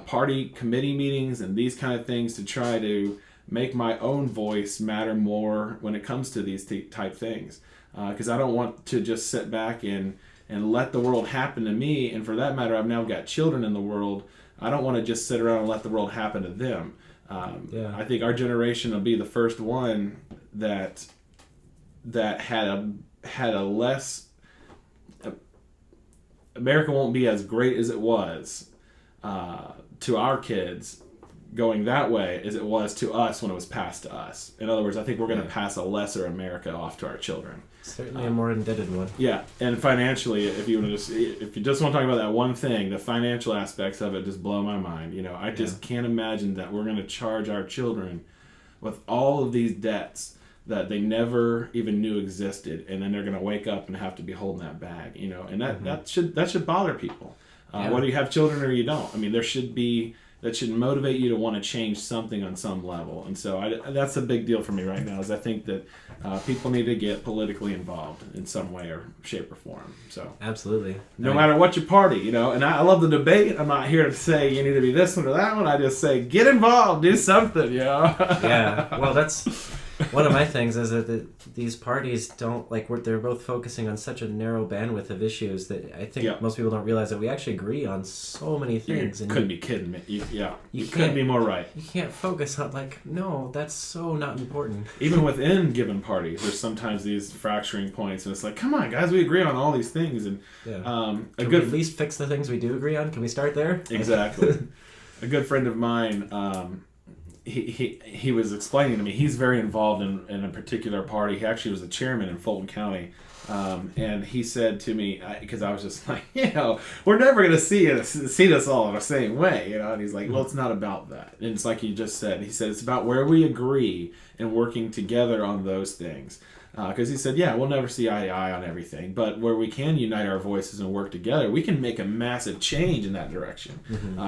party committee meetings and these kind of things to try to make my own voice matter more when it comes to these type things. Because I don't want to just sit back and let the world happen to me. And for that matter, I've now got children in the world. I don't want to just sit around and let the world happen to them. I think our generation will be the first one that had a less... America won't be as great as it was to our kids going that way as it was to us when it was passed to us. In other words, I think we're going to pass a lesser America off to our children. Certainly a more indebted one. Yeah, and financially, if you just want to talk about that one thing, the financial aspects of it just blow my mind. I just can't imagine that we're going to charge our children with all of these debts that they never even knew existed, and then they're going to wake up and have to be holding that bag. And that should bother people, whether you have children or you don't. I mean, that should motivate you to want to change something on some level. And so that's a big deal for me right now, is I think that people need to get politically involved in some way or shape or form. So absolutely. No matter what your party, and I love the debate. I'm not here to say you need to be this one or that one. I just say get involved, do something, Yeah. Well, that's one of my things is that these parties don't, they're both focusing on such a narrow bandwidth of issues that I think most people don't realize that we actually agree on so many things. You couldn't be kidding me. You couldn't be more right. You can't focus on, no, that's so not important. Even within given parties, there's sometimes these fracturing points, and it's like, come on, guys, we agree on all these things. And Can we at least fix the things we do agree on? Can we start there? Exactly. A good friend of mine, he was explaining to me, he's very involved in a particular party. He actually was the chairman in Fulton County. And he said to me, because I was just like, we're never going to see this all in the same way, and he's like, well, it's not about that. And it's like you just said, he said, it's about where we agree and working together on those things. Because he said, yeah, we'll never see eye to eye on everything, but where we can unite our voices and work together, we can make a massive change in that direction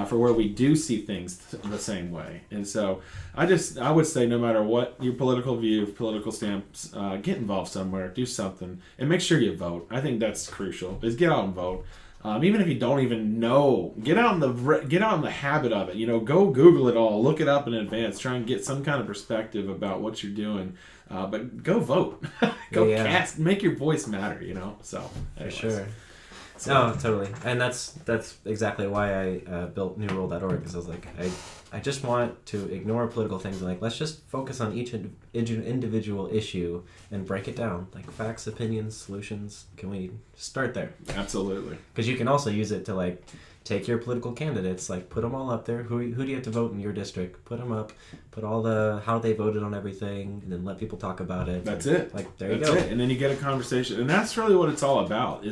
for where we do see things the same way. And so I would say no matter what your political view, political stance, get involved somewhere, do something, and make sure you vote. I think that's crucial, is get out and vote. Even if you don't even know, get out in the habit of it. Go Google it all, look it up in advance, try and get some kind of perspective about what you're doing. But go vote, cast, make your voice matter. So anyways. For sure. No, totally, and that's exactly why I built newworld.org, because I was like, I just want to ignore political things and let's just focus on each individual issue and break it down, like facts, opinions, solutions. Can we start there? Absolutely. Because you can also use it to take your political candidates, put them all up there. Who do you have to vote in your district? Put them up. Put all how they voted on everything, and then let people talk about it. That's it. There you go. That's it. And then you get a conversation, and that's really what it's all about.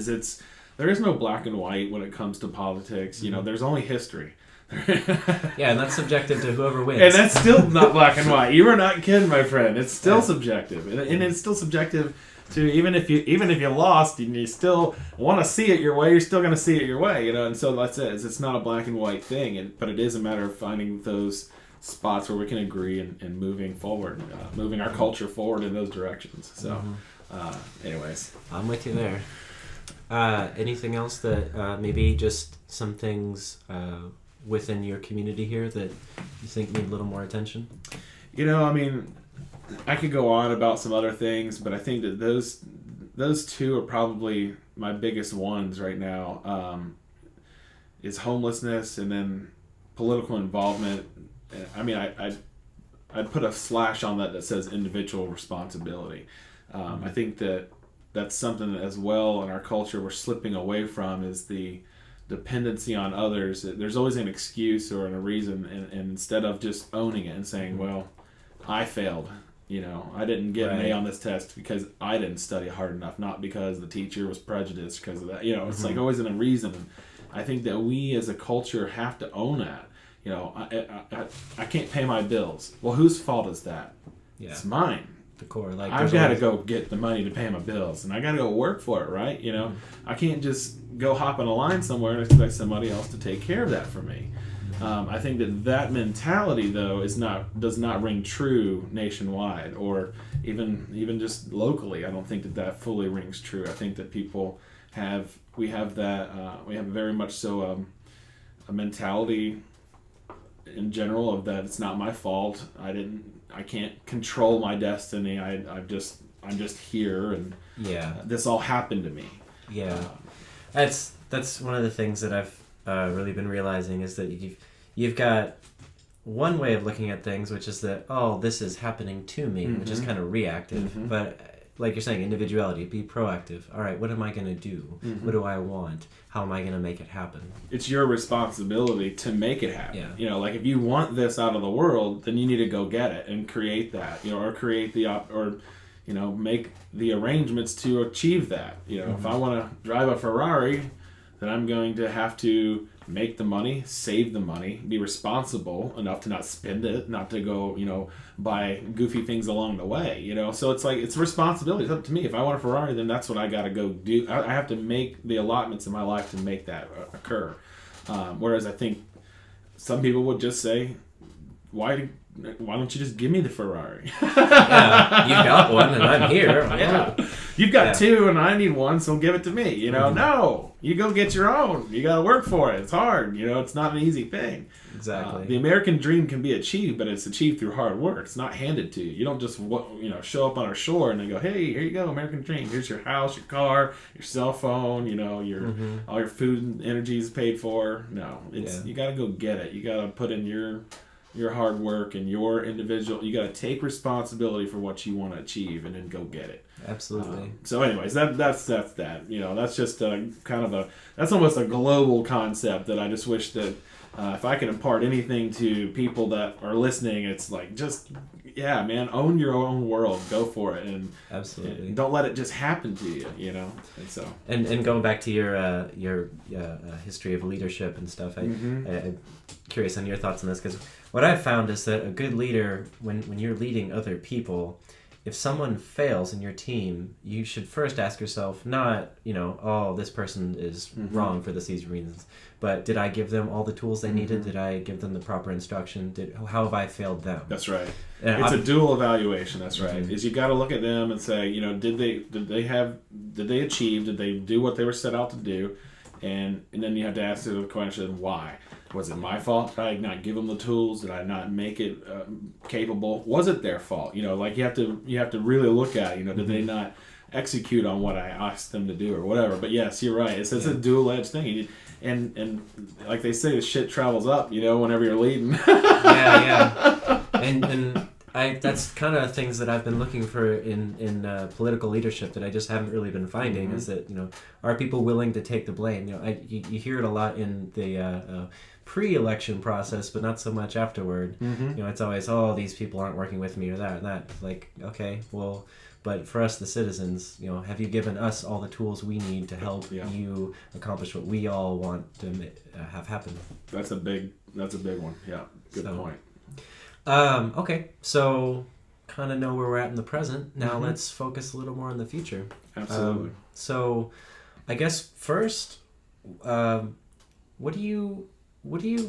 There is no black and white when it comes to politics. There's only history. Yeah, and that's subjective to whoever wins. And that's still not black and white. You are not kidding, my friend. It's still subjective, and it's still subjective to even if you lost and you still want to see it your way, you're still going to see it your way. And so that's it. It's not a black and white thing, but it is a matter of finding those spots where we can agree and moving forward, moving our culture forward in those directions. So, anyways, I'm with you there. Anything else that maybe just some things within your community here that you think need a little more attention? I could go on about some other things, but I think that those two are probably my biggest ones right now. Is homelessness and then political involvement. I'd put a slash on that says individual responsibility. I think that's something as well in our culture we're slipping away from, is the dependency on others. There's always an excuse or a reason, and instead of just owning it and saying, well, I failed. I didn't get an A on this test because I didn't study hard enough, not because the teacher was prejudiced because of that. It's always in a reason. I think that we as a culture have to own that. I can't pay my bills. Well, whose fault is that? Yeah. It's mine. The core. I've got to go get the money to pay my bills, and I got to go work for it, right? I can't just go hop on a line somewhere and expect somebody else to take care of that for me. I think that mentality, though, does not ring true nationwide or even just locally. I don't think that fully rings true. I think that people we have very much so a mentality in general of that it's not my fault. I can't control my destiny. I'm just here, and this all happened to me. Yeah, that's one of the things that I've really been realizing, is that you've got one way of looking at things, which is that, this is happening to me, which is kind of reactive. But like you're saying, individuality, be proactive. All right, what am I going to do? What do I want? How am I going to make it happen? It's your responsibility to make it happen. Yeah. If you want this out of the world, then you need to go get it and create that, or create make the arrangements to achieve that. If I want to drive a Ferrari, then I'm going to have to make the money, save the money, be responsible enough to not spend it, not to go, buy goofy things along the way, So it's a responsibility. It's up to me. If I want a Ferrari, then that's what I got to go do. I have to make the allotments in my life to make that occur. Whereas I think some people would just say, why don't you just give me the Ferrari? Yeah, you've got one and I'm here. Yeah. You've got two and I need one, so give it to me. No, you go get your own. You got to work for it. It's hard. It's not an easy thing. Exactly. The American dream can be achieved, but it's achieved through hard work. It's not handed to you. You don't just show up on our shore and then go, hey, here you go, American dream. Here's your house, your car, your cell phone. All your food and energy is paid for. No, you got to go get it. You got to put in your hard work and your individual. You got to take responsibility for what you want to achieve and then go get it. Absolutely. So anyways, that's that. That's just that's almost a global concept that I just wish that if I could impart anything to people that are listening, it's man, own your own world, go for it, and absolutely don't let it just happen to you. And so and going back to your history of leadership and stuff, I'm curious on your thoughts on this, because what I've found is that a good leader, when you're leading other people, if someone fails in your team, you should first ask yourself, not, oh, this person is wrong for these reasons, but did I give them all the tools they needed? Did I give them the proper instruction? How have I failed them? That's right. It's a dual evaluation. That's right. Is you got to look at them and say, did they achieve? Did they do what they were set out to do? And then you have to ask the question, why? Was it my fault? Did I not give them the tools? Did I not make it capable? Was it their fault? You have to really look at it. Did they not execute on what I asked them to do or whatever? But yes, you're right. It's a dual-edged thing. And like they say, the shit travels up. Whenever you're leading. Yeah. And that's kind of things that I've been looking for in political leadership that I just haven't really been finding. Is that are people willing to take the blame? You hear it a lot in the pre-election process, but not so much afterward. It's always, oh, these people aren't working with me or that and that. Like, okay, well, but for us, the citizens, have you given us all the tools we need to help you accomplish what we all want to have happen? That's a big one. Yeah, good point. Okay, so kind of know where we're at in the present. Now let's focus a little more on the future. Absolutely. So, I guess first, what do you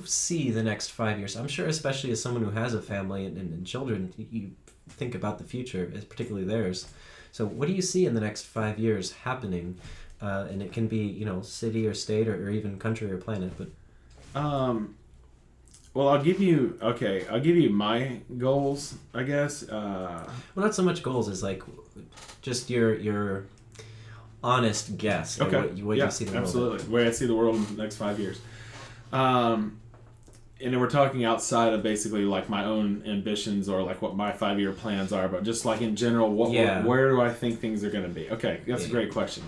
see the next 5 years? I'm sure, especially as someone who has a family and children, you think about the future, particularly theirs. So, what do you see in the next 5 years happening? And it can be, city or state or even country or planet. But well, I'll give you my goals, I guess. Well, not so much goals as like just your honest guess. Okay. What you see the world. Absolutely. The way I see the world in the next 5 years. And then we're talking outside of basically like my own ambitions or like what my 5-year plans are, but just like in general, where do I think things are going to be? Okay, that's a great question.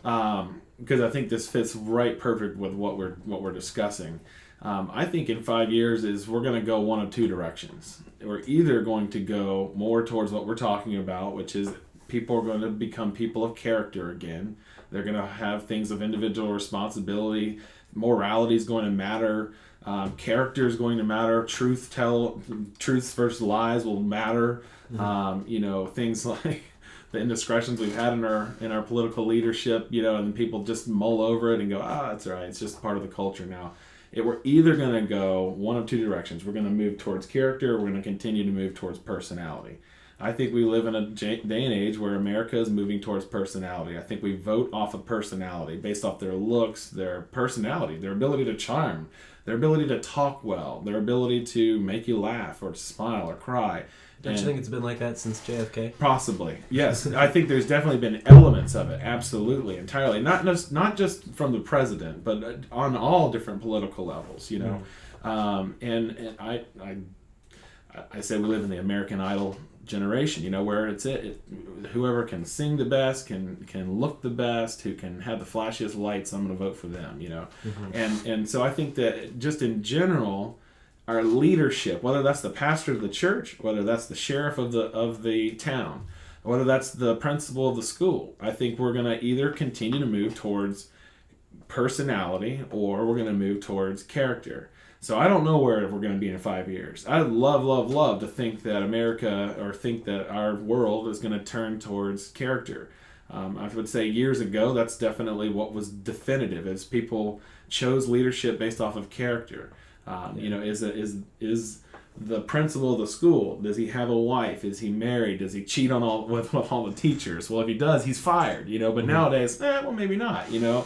Because I think this fits right perfect with what we're discussing. I think in 5 years we're going to go one of two directions. We're either going to go more towards what we're talking about, which is people are going to become people of character again. They're going to have things of individual responsibility. Morality is going to matter. Character is going to matter. Truth versus lies will matter. Things like the indiscretions we've had in our political leadership, and people just mull over it and go, that's all right. It's just part of the culture now. We're either going to go one of two directions. We're going to move towards character, or we're going to continue to move towards personality. I think we live in a day and age where America is moving towards personality. I think we vote off of personality based off their looks, their personality, their ability to charm, their ability to talk well, their ability to make you laugh or smile or cry. Don't you think it's been like that since JFK? Possibly, yes. I think there's definitely been elements of it, absolutely, entirely. Not just from the president, but on all different political levels, And I say we live in the American Idol generation, where whoever can sing the best, can look the best, who can have the flashiest lights, I'm going to vote for them, And so I think that just in general, our leadership, whether that's the pastor of the church, whether that's the sheriff of the town, whether that's the principal of the school, I think we're going to either continue to move towards personality or we're going to move towards character. So I don't know where we're going to be in 5 years. I'd love to think that America or think that our world is going to turn towards character. I would say years ago, that's definitely what was definitive, as people chose leadership based off of character. Is the principal of the school, does he have a wife? Is he married? Does he cheat on with all the teachers? Well, if he does, he's fired, But nowadays, well, maybe not, Yeah.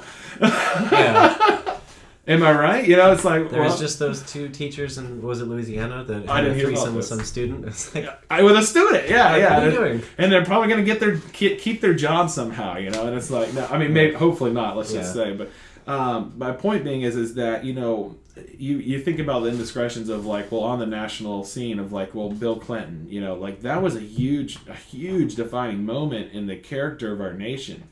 Am I right? It's like there's just those two teachers in, was it Louisiana, that had a threesome with some student. It's like, with a student, yeah. What are you doing? And they're probably going to keep their job somehow, And it's like, no, I mean, maybe hopefully not. Let's just say, but my point being is that you think about the indiscretions of like, well, on the national scene of like, well, Bill Clinton, like that was a huge defining moment in the character of our nation.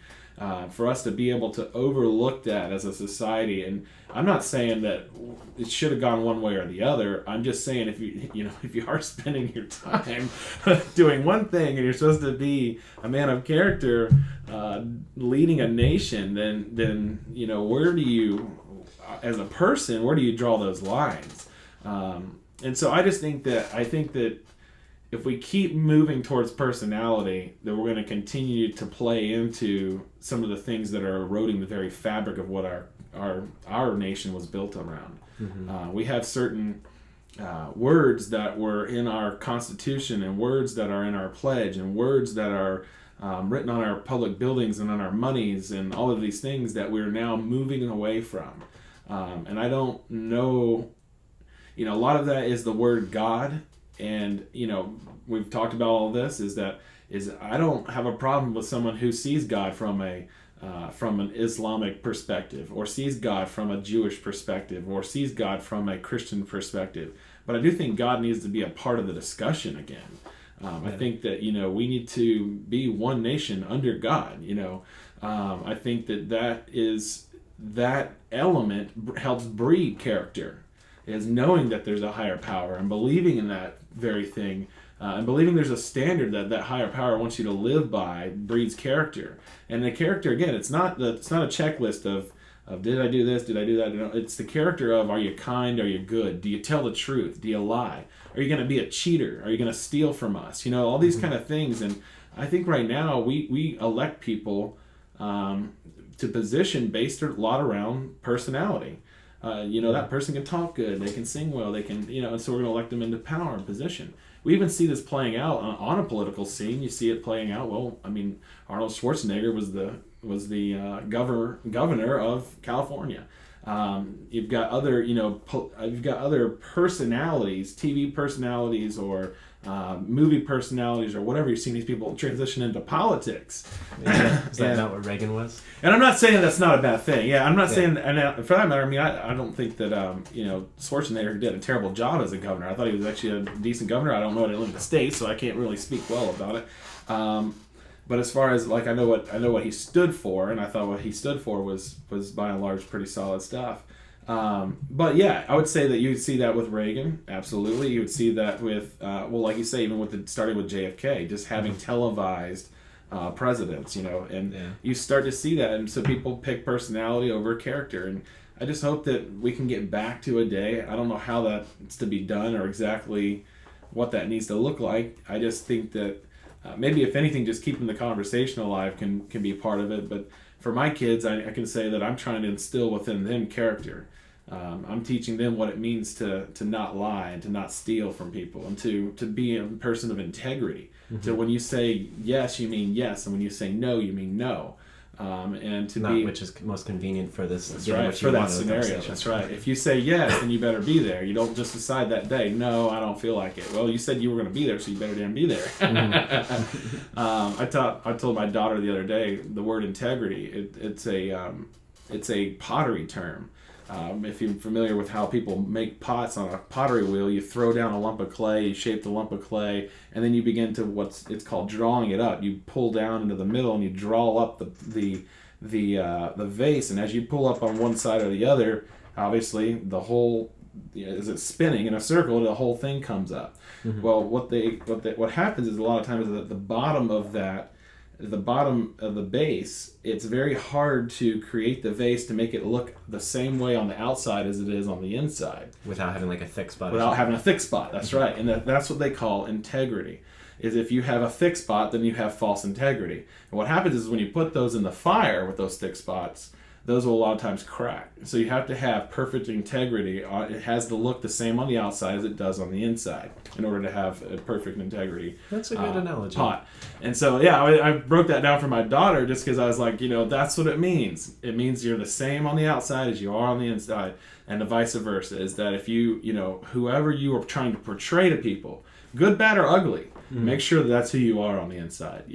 For us to be able to overlook that as a society, and I'm not saying that it should have gone one way or the other. I'm just saying if you are spending your time doing one thing and you're supposed to be a man of character, leading a nation, then where do you, as a person, where do you draw those lines? And so I think that if we keep moving towards personality, then we're going to continue to play into some of the things that are eroding the very fabric of what our nation was built around. We have certain words that were in our Constitution, and words that are in our pledge, and words that are written on our public buildings and on our monies, and all of these things that we're now moving away from. And I don't know, a lot of that is the word God. And, we've talked about all this, is I don't have a problem with someone who sees God from an Islamic perspective, or sees God from a Jewish perspective, or sees God from a Christian perspective. But I do think God needs to be a part of the discussion again. I think that, we need to be one nation under God. I think that element helps breed character, is knowing that there's a higher power and believing in that very thing, and believing there's a standard that higher power wants you to live by breeds character. And the character, again, it's not a checklist of did I do this, did I do that? It's the character of, are you kind, are you good, do you tell the truth, do you lie, are you going to be a cheater, are you going to steal from us, all these kind of things. And I think right now we elect people to position based a lot around personality. That person can talk good, they can sing well, they can, and so we're going to elect them into power and position. We even see this playing out on a political scene. You see it playing out. Well, Arnold Schwarzenegger was the governor of California. You've got other, you've got other personalities, TV personalities, or movie personalities, or whatever. You've seen these people transition into politics. Is that not what Reagan was? And I'm not saying that's not a bad thing. Yeah, I'm not saying, and for that matter, I don't think that Schwarzenegger did a terrible job as a governor. I thought he was actually a decent governor. I don't know. I didn't live in the States, so I can't really speak well about it. But as far as I know what he stood for, and I thought what he stood for was by and large pretty solid stuff. But yeah, I would say that you would see that with Reagan, absolutely. You would see that with, like you say, even starting with JFK, just having televised presidents, you start to see that, and so people pick personality over character. And I just hope that we can get back to a day. I don't know how that's to be done or exactly what that needs to look like. I just think that maybe if anything, just keeping the conversation alive can be a part of it. But for my kids, I can say that I'm trying to instill within them character. I'm teaching them what it means to not lie and to not steal from people, and to be a person of integrity. So when you say yes, you mean yes, and when you say no, you mean no. And to not which is most convenient for this. That's right, for that scenario. That's right. If you say yes, then you better be there. You don't just decide that day, no, I don't feel like it. Well, you said you were going to be there, so you better damn be there. I told my daughter the other day the word integrity. It's a pottery term. If you're familiar with how people make pots on a pottery wheel, you throw down a lump of clay, you shape the lump of clay, and then you begin to it's called drawing it up. You pull down into the middle and you draw up the vase, and as you pull up on one side or the other, obviously the whole, as it's spinning in a circle, the whole thing comes up. Well, what happens is a lot of times at the bottom of the base, it's very hard to create the vase to make it look the same way on the outside as it is on the inside. Without having a thick spot. That's right. And that's what they call integrity. Is if you have a thick spot, then you have false integrity. And what happens is when you put those in the fire with those thick spots, those will a lot of times crack. So you have to have perfect integrity. It has to look the same on the outside as it does on the inside in order to have a perfect integrity. That's a good analogy. Pot. And so, yeah, I broke that down for my daughter just because I was like, that's what it means. It means you're the same on the outside as you are on the inside, and the vice versa. Is that if you, whoever you are trying to portray to people, good, bad, or ugly, make sure that's who you are on the inside,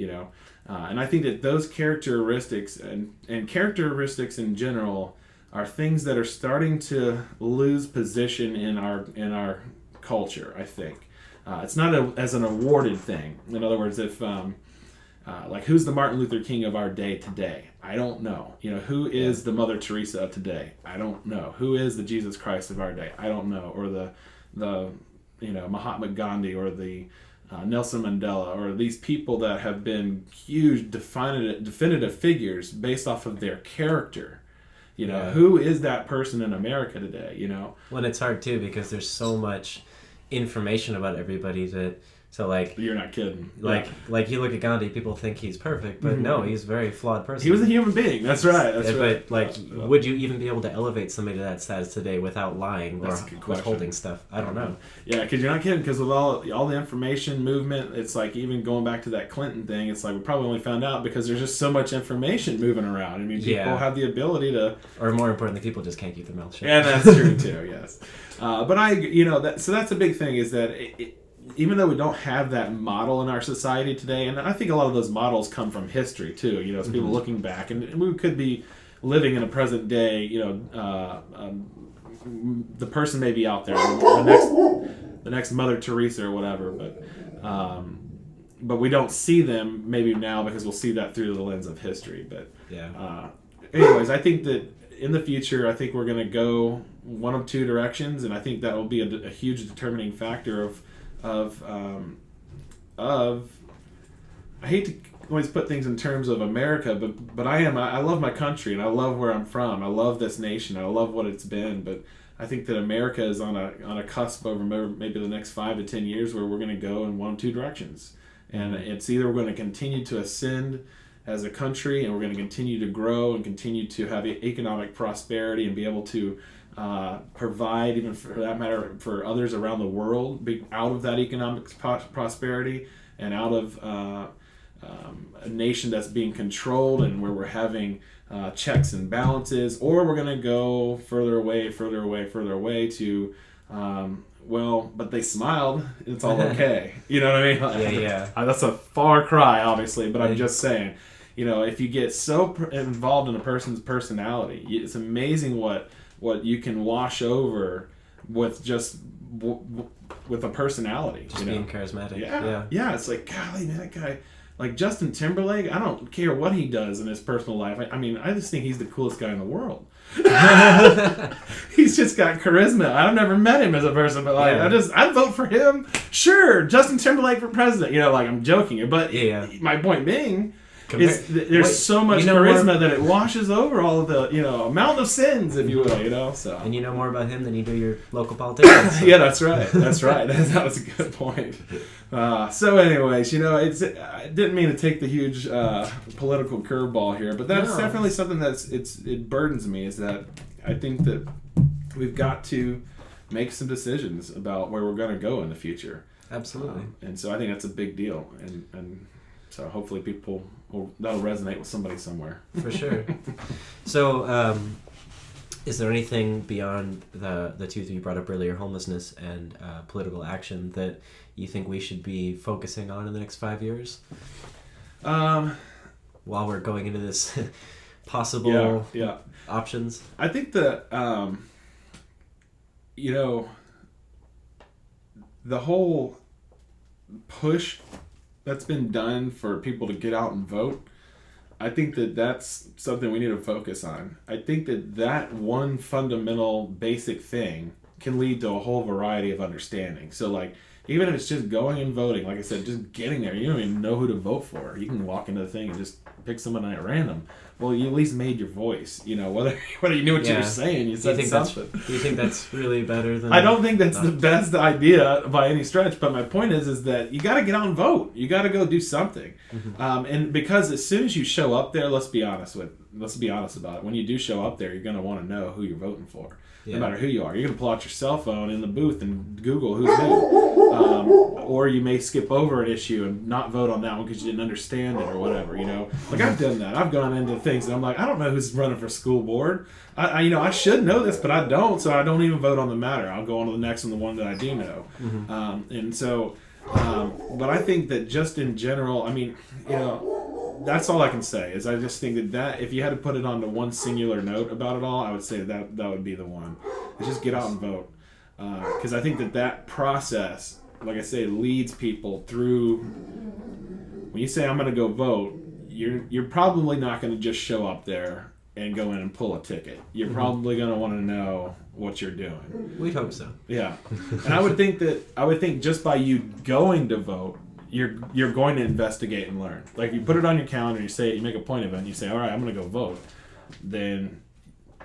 And I think that those characteristics and characteristics in general are things that are starting to lose position in our culture, I think. It's not as an awarded thing. In other words, if who's the Martin Luther King of our day today? I don't know. Who is the Mother Teresa of today? I don't know. Who is the Jesus Christ of our day? I don't know. Or the Mahatma Gandhi, or the Nelson Mandela, or these people that have been huge definitive figures based off of their character. Who is that person in America today? Well, it's hard too, because there's so much information about everybody that So like You're not kidding. Like you look at Gandhi, people think he's perfect, but no, he's a very flawed person. He was a human being. That's right. That's right. But like, would you even be able to elevate somebody to that status today without lying or withholding stuff? I don't know. Yeah, because you're not kidding. Because with all the information movement, it's like even going back to that Clinton thing. It's like we probably only found out because there's just so much information moving around. I mean, people have the ability to, or more importantly, people just can't keep their mouth shut. And that's true too. Yes, but so that's a big thing is that even though we don't have that model in our society today, and I think a lot of those models come from history too. It's people looking back, and we could be living in a present day. The person may be out there, the next Mother Teresa or whatever, but we don't see them maybe now because we'll see that through the lens of history. But anyways, I think that in the future, I think we're going to go one of two directions, and I think that will be a huge determining factor of I hate to always put things in terms of America, but I love my country and I love where I'm from. I love this nation. I love what it's been, but I think that America is on a cusp over maybe the next 5 to 10 years where we're going to go in one of two directions, and it's either we're going to continue to ascend as a country and we're going to continue to grow and continue to have economic prosperity and be able to provide, even for that matter, for others around the world, be out of that economic prosperity and out of a nation that's being controlled and where we're having checks and balances, or we're going to go further away to, but they smiled, it's all okay. You know what I mean? Yeah. That's a far cry, obviously, but I'm just saying, if you get so involved in a person's personality, it's amazing what you can wash over with just with a personality. Just being charismatic. Yeah. It's like, golly, man, that guy, like Justin Timberlake, I don't care what he does in his personal life. I mean, I just think he's the coolest guy in the world. He's just got charisma. I've never met him as a person, but I'd vote for him. Sure, Justin Timberlake for president. I'm joking, but my point being, there's so much charisma that it washes over all of the amount of sins, if you will. So and you know more about him than you do your local politicians. So. Yeah, that's right. That was a good point. So, anyways, I didn't mean to take the huge political curveball here, but that's definitely something it burdens me. Is that I think that we've got to make some decisions about where we're going to go in the future. Absolutely. And so I think that's a big deal, and so hopefully that'll resonate with somebody somewhere. For sure. So, is there anything beyond the two that you brought up earlier, homelessness and political action, that you think we should be focusing on in the next 5 years? While we're going into this possible options? I think that, the whole push that's been done for people to get out and vote, I think that that's something we need to focus on. I think that one fundamental basic thing can lead to a whole variety of understanding. So, like, even if it's just going and voting, like I said, just getting there, you don't even know who to vote for. You can walk into the thing and just pick someone at random. Well, you at least made your voice. Whether you knew what you were saying, you said something. Do you think that's really better than? I don't think that's the best idea by any stretch. But my point is that you got to get out and vote. You got to go do something. Mm-hmm. And because as soon as you show up there, let's be honest about it. When you do show up there, you're going to want to know who you're voting for. No matter who you are. You're going to pull out your cell phone in the booth and Google who's who. Or you may skip over an issue and not vote on that one because you didn't understand it or whatever, Like, I've done that. I've gone into things and I'm like, I don't know who's running for school board. I should know this, but I don't, so I don't even vote on the matter. I'll go on to the next one, the one that I do know. Mm-hmm. But I think that just in general, that's all I can say is I just think that if you had to put it onto one singular note about it all, I would say that would be the one. Is just get out and vote. Because I think that process, like I say, leads people through. When you say I'm going to go vote, you're probably not going to just show up there and go in and pull a ticket. You're probably going to want to know what you're doing. We'd hope so. Yeah, and I would think just by you going to vote, you're going to investigate and learn. Like, you put it on your calendar, you make a point of it, and you say, all right, I'm going to go vote. Then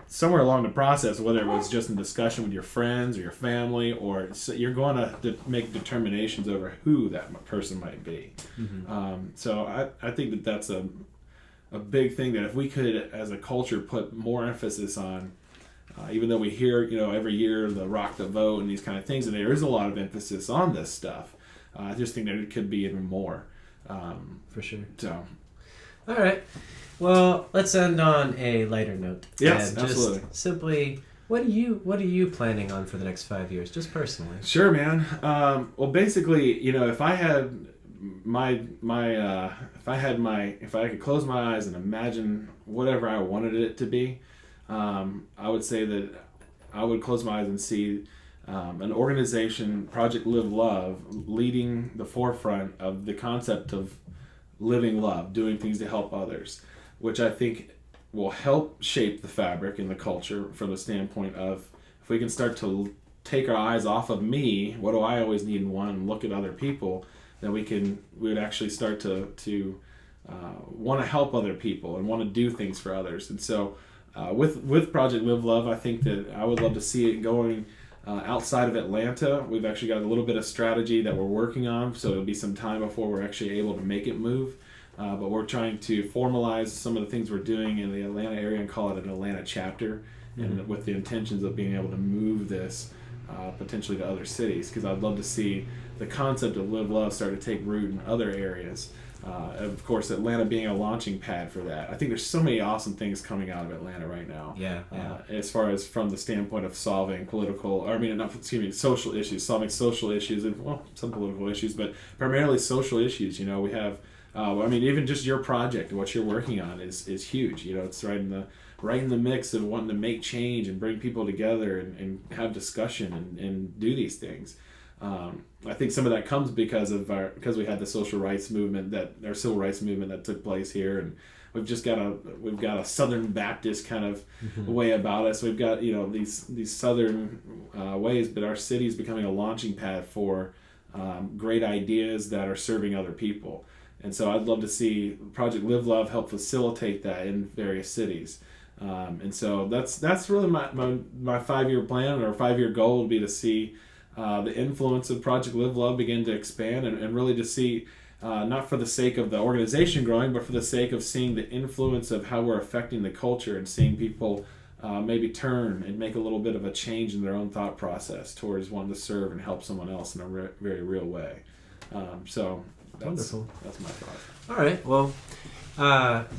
somewhere along the process, whether it was just in discussion with your friends or your family, or you're going to make determinations over who that person might be. So I think that that's a big thing, that if we could, as a culture, put more emphasis on, even though we hear, every year the Rock the Vote and these kind of things, and there is a lot of emphasis on this stuff, I just think that it could be even more. For sure. So. All right. Well, let's end on a lighter note. Yes, and absolutely. Just simply, what are you planning on for the next 5 years, just personally? Sure, man. Well, basically, if I had if I could close my eyes and imagine whatever I wanted it to be, I would say that I would close my eyes and see an organization, Project Live Love, leading the forefront of the concept of living love, doing things to help others, which I think will help shape the fabric and the culture from the standpoint of, if we can start to take our eyes off of me, what do I always need and want, and look at other people, then we would actually start to want to help other people and want to do things for others. And so with Project Live Love, I think that I would love to see it going outside of Atlanta. We've actually got a little bit of strategy that we're working on, so it'll be some time before we're actually able to make it move. But we're trying to formalize some of the things we're doing in the Atlanta area and call it an Atlanta chapter, and with the intentions of being able to move this potentially to other cities, because I'd love to see the concept of Live Love start to take root in other areas. Of course, Atlanta being a launching pad for that. I think there's so many awesome things coming out of Atlanta right now. Yeah. As far as from the standpoint of solving social issues, solving social issues, and some political issues, but primarily social issues. We have, even just your project, what you're working on is huge. It's right in the mix of wanting to make change and bring people together and have discussion and do these things. I think some of that comes because we had the civil rights movement that took place here, and we've got a Southern Baptist kind of way about us. We've got these Southern ways, but our city is becoming a launching pad for great ideas that are serving other people. And so I'd love to see Project Live Love help facilitate that in various cities. And so that's really my 5-year plan, or 5-year goal would be to see the influence of Project Live Love begin to expand, and really to see, not for the sake of the organization growing, but for the sake of seeing the influence of how we're affecting the culture, and seeing people maybe turn and make a little bit of a change in their own thought process towards wanting to serve and help someone else in a very real way. So wonderful. That's my thought. All right. Well,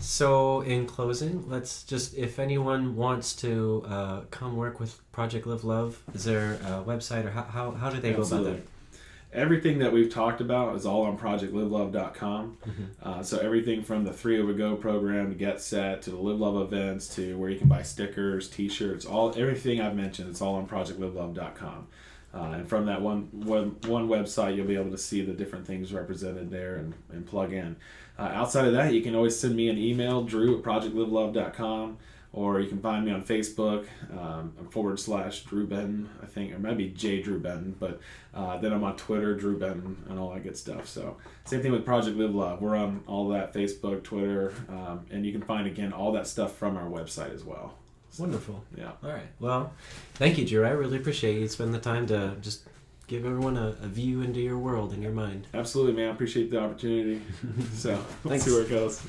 so in closing, let's just, if anyone wants to come work with Project Live Love, is there a website, or how do they go about that? Everything that we've talked about is all on projectlivelove.com. So everything from the 3 Over Go program to Get Set to the Live Love events to where you can buy stickers, t-shirts, everything I've mentioned, it's all on projectlivelove.com. And from that one website, you'll be able to see the different things represented there and plug in. Outside of that, you can always send me an email, drew@projectlivelove.com, or you can find me on Facebook, /Drew Benton, I think, or maybe J. Drew Benton, but then I'm on Twitter, Drew Benton, and all that good stuff. So same thing with Project Live Love. We're on all that, Facebook, Twitter, and you can find, again, all that stuff from our website as well. So, wonderful. Yeah. All right. Well, thank you, Drew. I really appreciate you spending the time to just give everyone a view into your world and your mind. Absolutely, man. I appreciate the opportunity. So let's Thanks. see where it goes.